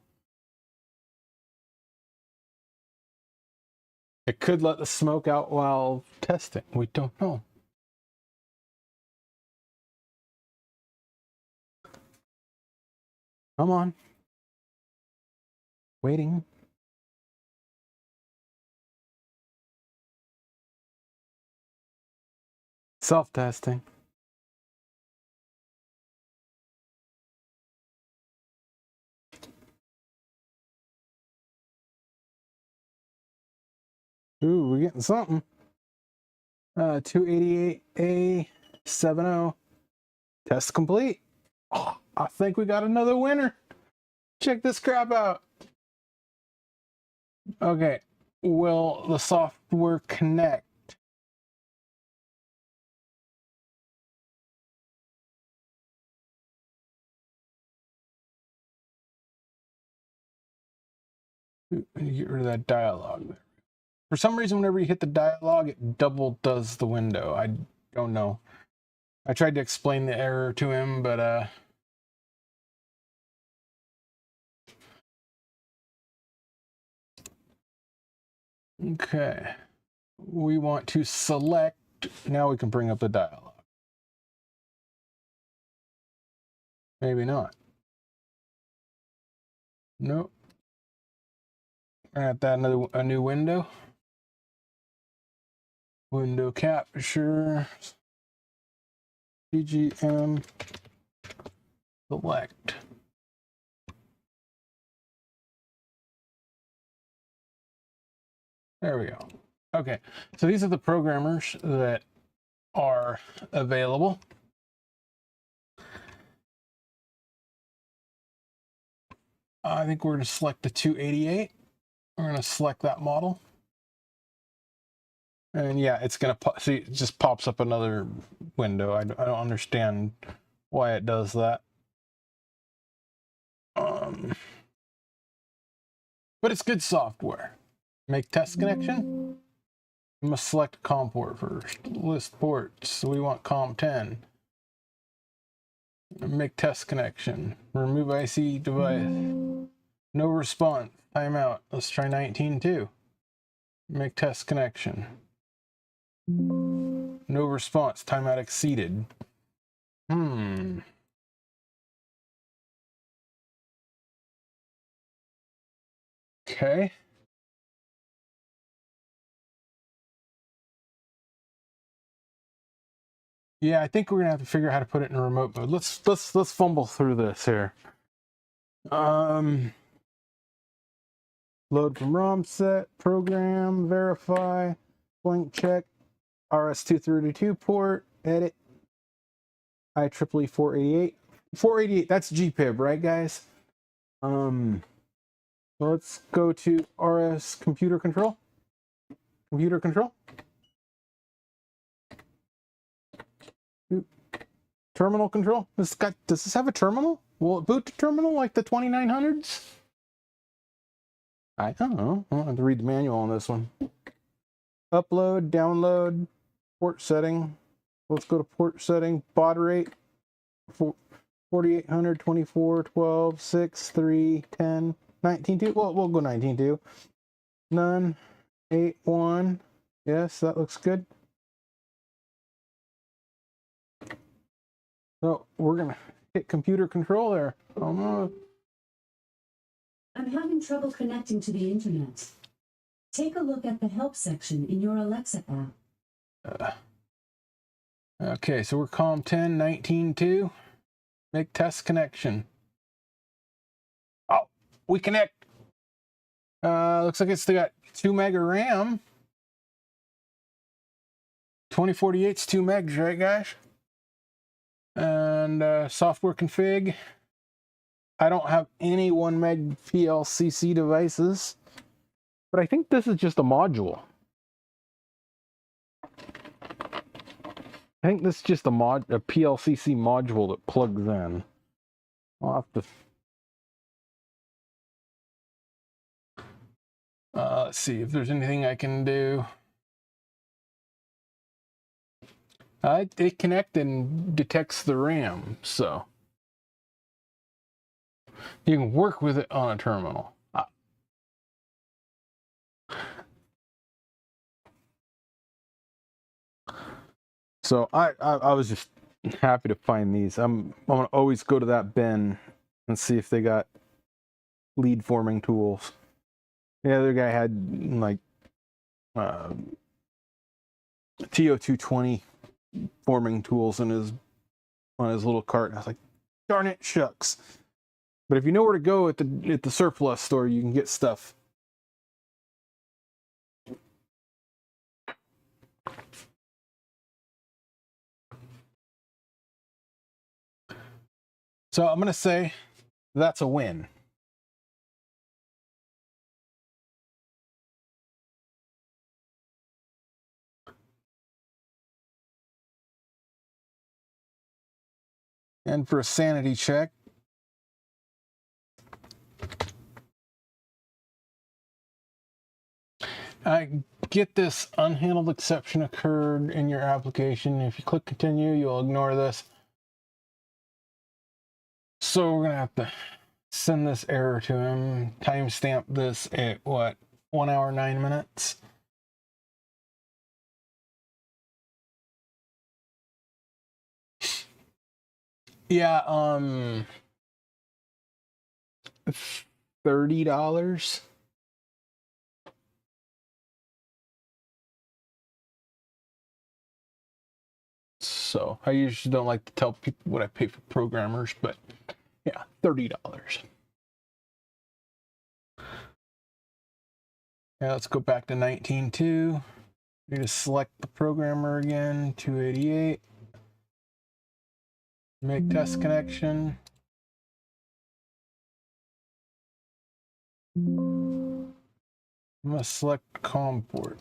It could let the smoke out while testing. We don't know. Come on. Waiting. Self-testing. Ooh, we're getting something. 288A70. Test complete. Oh, I think we got another winner. Check this crap out. Okay. Will the software connect? Get rid of that dialogue there. For some reason, whenever you hit the dialogue, it double does the window. I don't know. I tried to explain the error to him, but okay. We want to select. Now we can bring up the dialogue. Maybe not. Nope. At that a new window. Window capture. CGM. Select. There we go. Okay, so these are the programmers that are available. I think we're going to select the 288. We're going to select that model. And yeah, it's going to see, it just pops up another window. I don't understand why it does that. But it's good software. Make test connection. We must select COM port first. List ports. So we want COM 10. Make test connection. Remove IC device. No response. Timeout. Let's try 19.2. Make test connection. No response. Timeout exceeded. Okay. Yeah, I think we're gonna have to figure out how to put it in remote mode. Let's fumble through this here. Load from ROM set, program, verify, blank check, RS-232 port, edit, IEEE 488. 488, that's GPIB, right, guys? Let's go to RS computer control. Computer control. Terminal control. Does this have a terminal? Will it boot to terminal like the 2900s? I don't know. I'll have to read the manual on this one. Upload, download, port setting. Let's go to port setting. Baud rate 4800, 24, 12, 6, 3, 10, 19.2. Well, we'll go 19.2. None. 8.1. Yes, that looks good. So we're gonna hit computer control there. I'm having trouble connecting to the internet. Take a look at the help section in your Alexa app. Okay, so we're COM 10, 19.2. Make test connection. Oh, we connect. Looks like it's still got 2 meg of RAM. 2048's 2 megs, right, guys? And software config. I don't have any 1 meg PLCC devices. But I think this is just a module. I think this is just a PLCC module that plugs in. I'll have to... let's see if there's anything I can do. It connects and detects the RAM, so you can work with it on a terminal. So I was just happy to find these. I'm gonna always go to that bin and see if they got lead forming tools. The other guy had like TO220 forming tools in on his little cart. And I was like, darn it, shucks. But if you know where to go at the surplus store, you can get stuff. So I'm gonna say that's a win. And for a sanity check, I get this unhandled exception occurred in your application. If you click continue, you'll ignore this. So we're gonna have to send this error to him, timestamp this at what, 1 hour 9 minutes. Yeah, $30. So I usually don't like to tell people what I pay for programmers, but yeah, $30. Yeah, let's go back to 19.2. You just select the programmer again, 288. Make test connection. I'm gonna select COM port.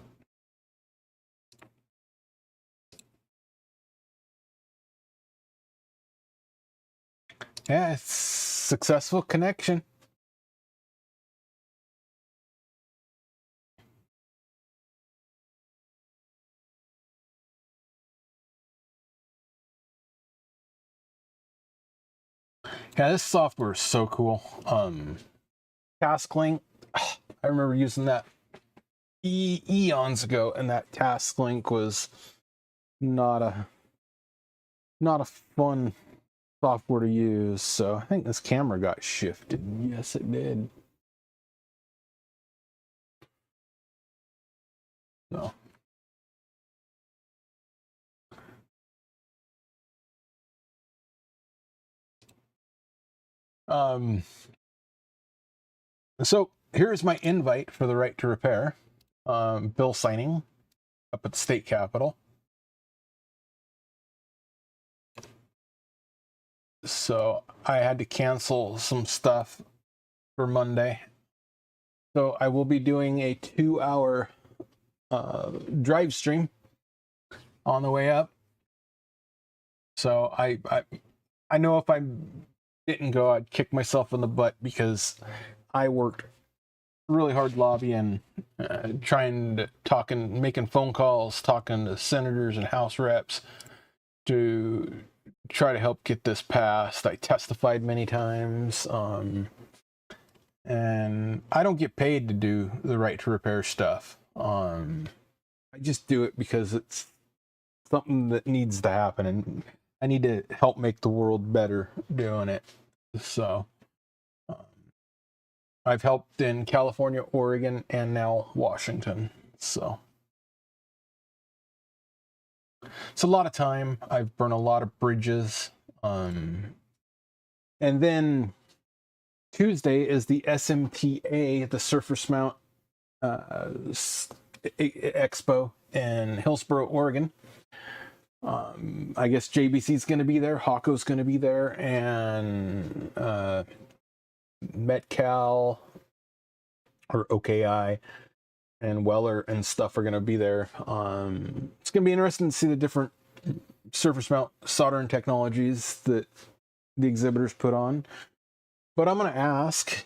Yeah, it's successful connection. Yeah, this software is so cool. TaskLink, I remember using that eons ago, and that TaskLink was not a fun software to use. So I think this camera got shifted. Yes, it did. So. So here's my invite for the right to repair. Bill signing up at the state capitol. So I had to cancel some stuff for Monday. So I will be doing a 2-hour drive stream on the way up. So I know if I didn't go, I'd kick myself in the butt, because I worked really hard lobbying, trying to making phone calls, talking to senators and House reps to try to help get this passed. I testified many times, and I don't get paid to do the right to repair stuff. I just do it because it's something that needs to happen, and I need to help make the world better doing it. So I've helped in California, Oregon, and now Washington. So it's a lot of time. I've burned a lot of bridges. And then Tuesday is the SMTA, the Surface Mount Expo in Hillsboro, Oregon. I guess JBC's going to be there, Hawko's going to be there, and Metcal or OKI and Weller and stuff are going to be there. It's going to be interesting to see the different surface mount soldering technologies that the exhibitors put on. But I'm going to ask,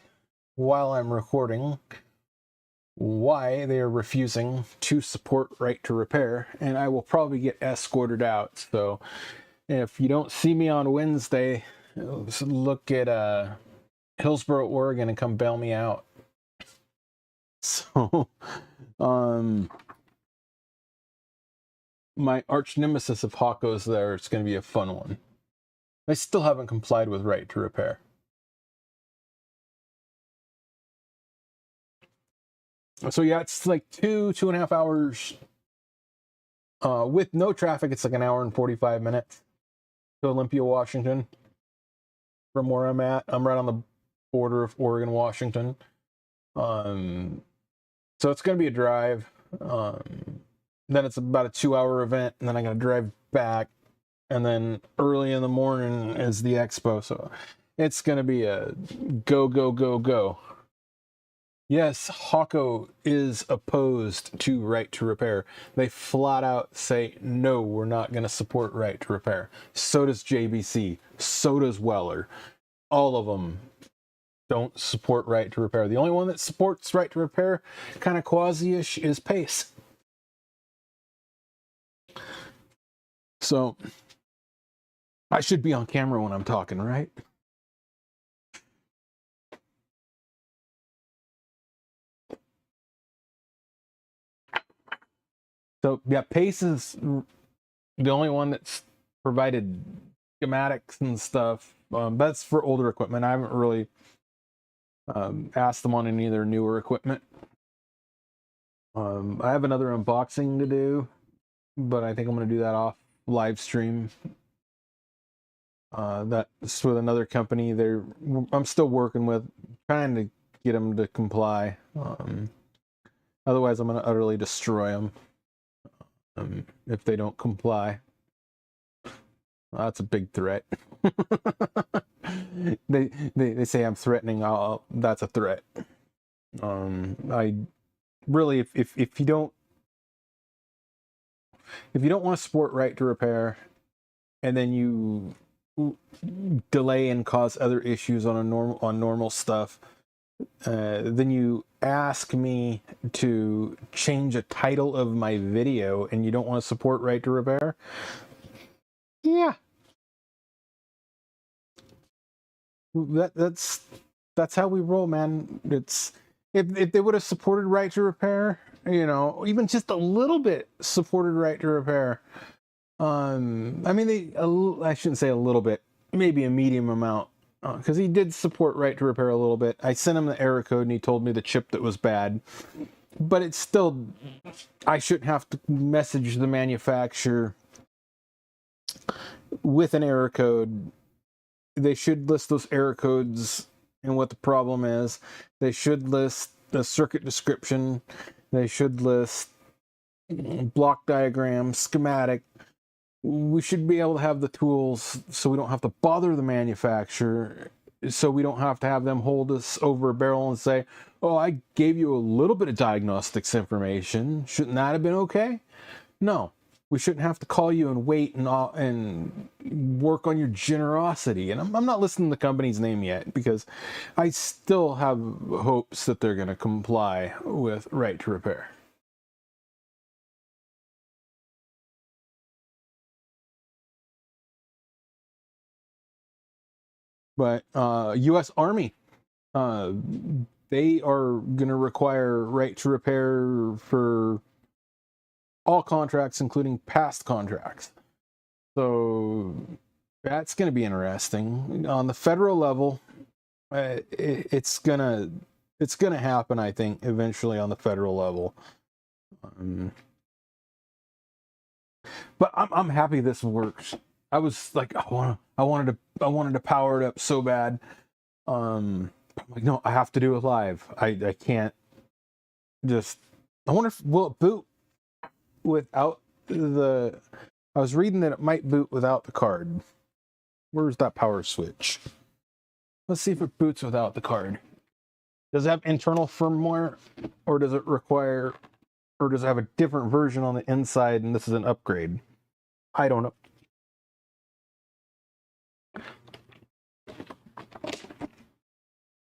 while I'm recording, why they are refusing to support right to repair, and I will probably get escorted out. So if you don't see me on Wednesday, look at Hillsboro, Oregon, and come bail me out. So my arch nemesis of Hawko's there, it's going to be a fun one. I still haven't complied with right to repair. So yeah, it's like 2.5 hours. With no traffic, it's like 1 hour and 45 minutes to Olympia, Washington. From where I'm at, I'm right on the border of Oregon, Washington. So it's going to be a drive. Then it's about a 2-hour event, and then I got to drive back. And then early in the morning is the expo. So it's going to be a go, go, go, go. Yes, Hawko is opposed to right to repair. They flat out say, no, we're not going to support right to repair. So does JBC. So does Weller. All of them don't support right to repair. The only one that supports right to repair, kind of quasi-ish, is Pace. So I should be on camera when I'm talking, right? So yeah, Pace is the only one that's provided schematics and stuff. That's for older equipment. I haven't really asked them on any of their newer equipment. I have another unboxing to do, but I think I'm going to do that off live stream. That's with another company. I'm still working with, trying to get them to comply. Otherwise, I'm going to utterly destroy them. If they don't comply. That's a big threat. they say I'm threatening. That's a threat. I really, if you don't want to support right to repair, and then you delay and cause other issues on normal stuff, then you ask me to change a title of my video, and you don't want to support right to repair. Yeah, that's how we roll, man. It's if they would have supported right to repair, even just a little bit supported right to repair. I mean, I shouldn't say a little bit, maybe a medium amount. Because he did support right to repair a little bit. I sent him the error code, and he told me the chip that was bad. But it's still, I shouldn't have to message the manufacturer with an error code. They should list those error codes and what the problem is. They should list the circuit description. They should list block diagram, schematic. We should be able to have the tools so we don't have to bother the manufacturer, so we don't have to have them hold us over a barrel and say, oh, I gave you a little bit of diagnostics information. Shouldn't that have been okay? No, we shouldn't have to call you and wait and work on your generosity. And I'm not listing the company's name yet, because I still have hopes that they're going to comply with right to repair. But U.S. Army, they are going to require right to repair for all contracts, including past contracts. So that's going to be interesting. On the federal level, it's gonna happen, I think, eventually on the federal level. But I'm happy this works. I was like, I wanted to power it up so bad. I'm like, no, I have to do it live. I can't just. I wonder if will it boot without the. I was reading that it might boot without the card. Where's that power switch? Let's see if it boots without the card. Does it have internal firmware, or does it require, or does it have a different version on the inside and this is an upgrade? I don't know.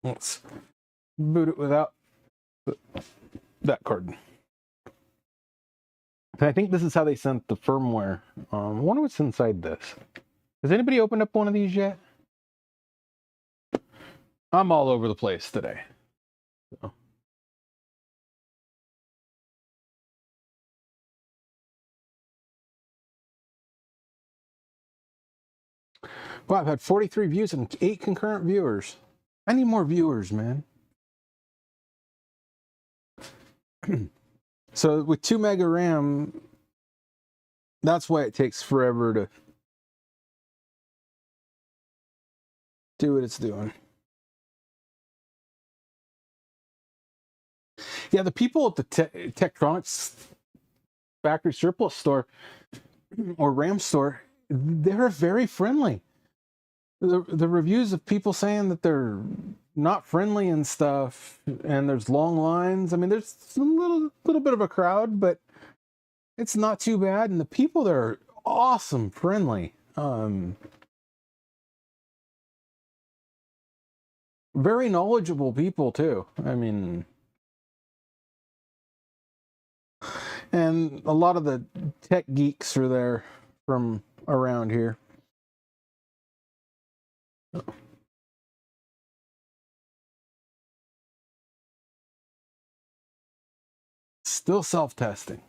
Let's boot it without that card. And I think this is how they sent the firmware. I wonder what's inside this. Has anybody opened up one of these yet? I'm all over the place today. So. Well, I've had 43 views and 8 concurrent viewers. I need more viewers, man. So with 2 mega RAM, that's why it takes forever to do what it's doing. Yeah, the people at the Tektronix factory surplus store or RAM store, they're very friendly. The reviews of people saying that they're not friendly and stuff, and there's long lines. I mean, there's a little bit of a crowd, but it's not too bad. And the people there are awesome, friendly. Very knowledgeable people too. I mean, and a lot of the tech geeks are there from around here. Still self-testing.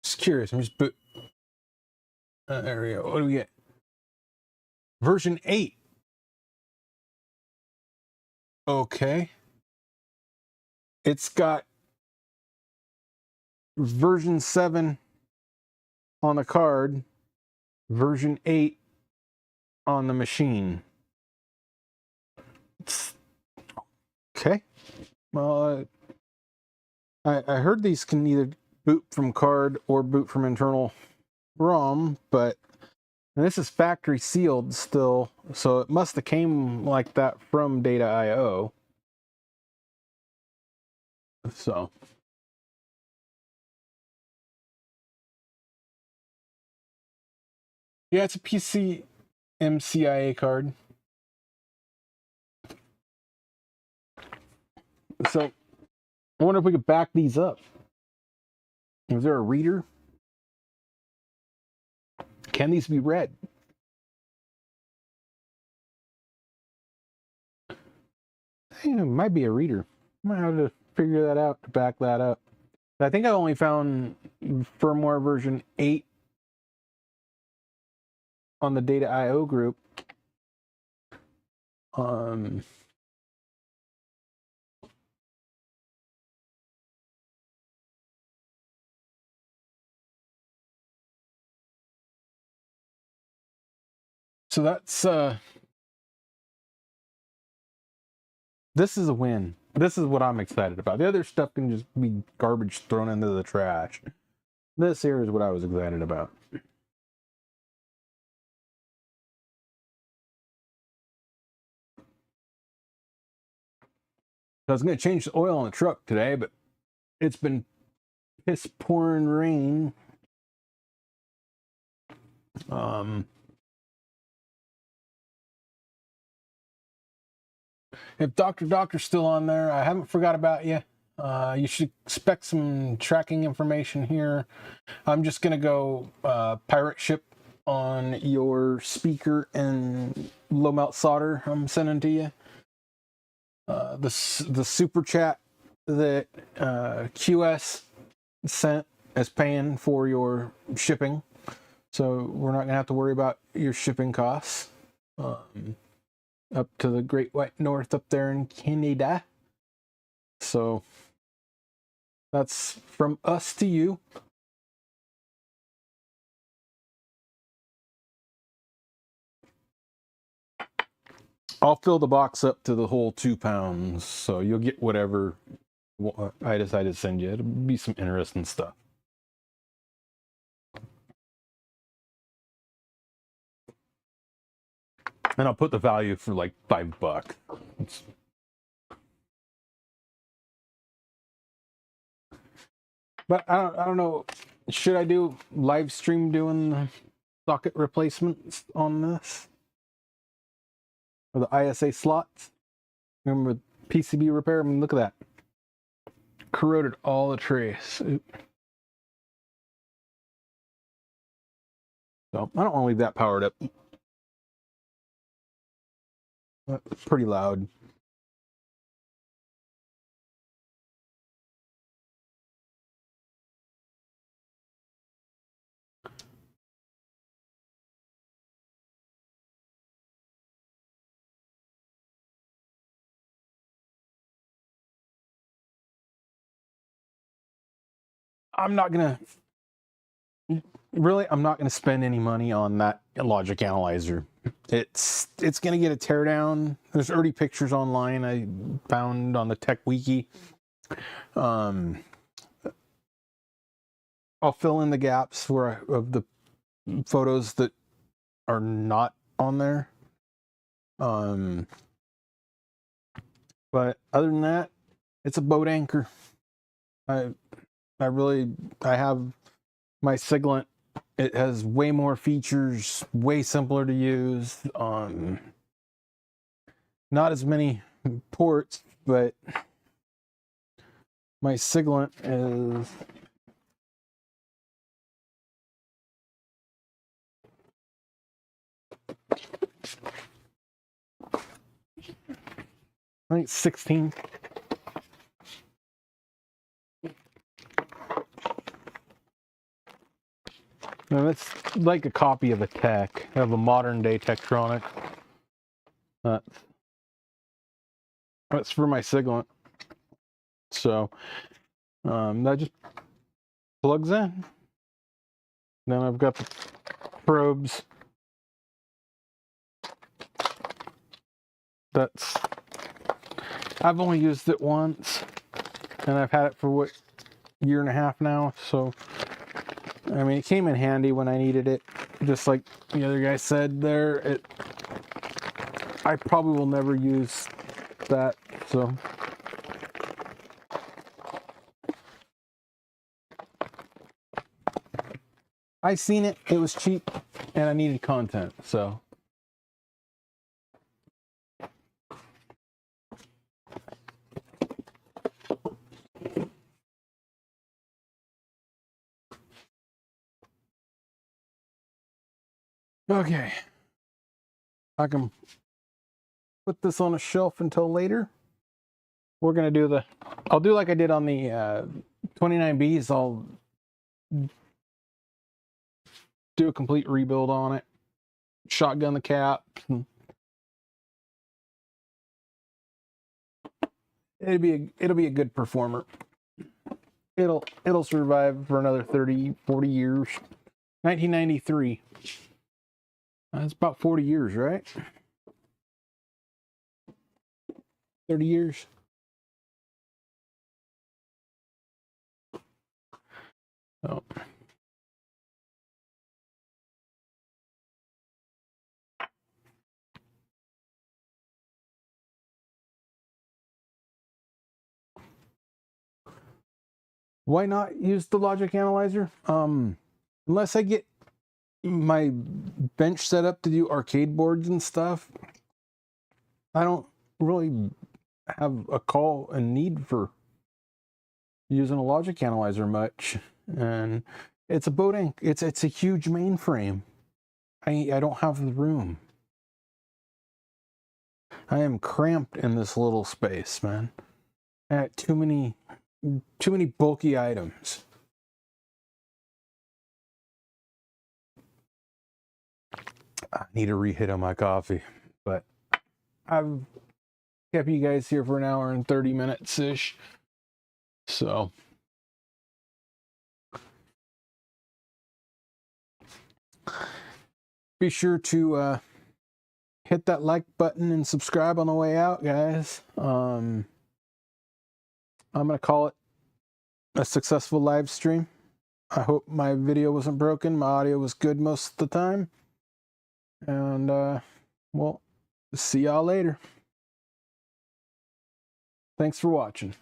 Just curious. I'm just boot. There we go. What do we get? Version 8. Okay. It's got version 7 on the card, version 8 on the machine. Okay. Well, I heard these can either boot from card or boot from internal ROM, but this is factory sealed still, so it must have came like that from Data IO. So. Yeah, it's a PCMCIA card. So, I wonder if we could back these up. Is there a reader? Can these be read? It might be a reader. Might have to figure that out to back that up. I think I only found firmware version 8 on the Data IO group. So that's this is a win. This is what I'm excited about. The other stuff can just be garbage thrown into the trash. This here is what I was excited about. I was going to change the oil on the truck today, but it's been piss pouring rain. If Doctor's still on there, I haven't forgot about you. You should expect some tracking information here. I'm just going to go pirate ship on your speaker and low melt solder I'm sending to you. The super chat that QS sent is paying for your shipping, so we're not going to have to worry about your shipping costs. Up to the Great White North up there in Canada. So that's from us to you. I'll fill the box up to the whole 2 pounds, so you'll get whatever I decided to send you. It'll be some interesting stuff. And I'll put the value for like $5. But I don't know. Should I do live stream doing the socket replacements on this? Or the ISA slots? Remember PCB repair? I mean, look at that. Corroded all the trays. So I don't want to leave that powered up. That's pretty loud. I'm not gonna spend any money on that logic analyzer. It's gonna get a teardown. There's already pictures online I found on the tech wiki. I'll fill in the gaps of the photos that are not on there. But other than that, it's a boat anchor. I have my Siglant. It has way more features, way simpler to use. Not as many ports, but my Siglant is I think 16. Now that's like a copy of a Tech, of a modern day Tektronix. That's for my Siglant. So that just plugs in. Then I've got the probes. I've only used it once, and I've had it for what, year and a half now. So I mean, it came in handy when I needed it. Just like the other guy said there, I probably will never use that. So I seen it. It was cheap, and I needed content. So okay, I can put this on a shelf until later. We're gonna do I'll do like I did on the 29Bs. I'll do a complete rebuild on it, shotgun the cap. It'll be a good performer. It'll survive for another 30, 40 years. 1993. That's about 40 years, right? 30 years. Oh. Why not use the logic analyzer? Unless I get my bench set up to do arcade boards and stuff, I don't really have a call and need for using a logic analyzer much. And it's a boat ink. It's a huge mainframe. I don't have the room. I am cramped in this little space, man. I got too many bulky items. I need a reheat on my coffee, but I've kept you guys here for an hour and 30 minutes ish. So be sure to hit that like button and subscribe on the way out, guys. I'm gonna call it a successful live stream. I hope my video wasn't broken. My audio was good most of the time. And well, see y'all later. Thanks for watching.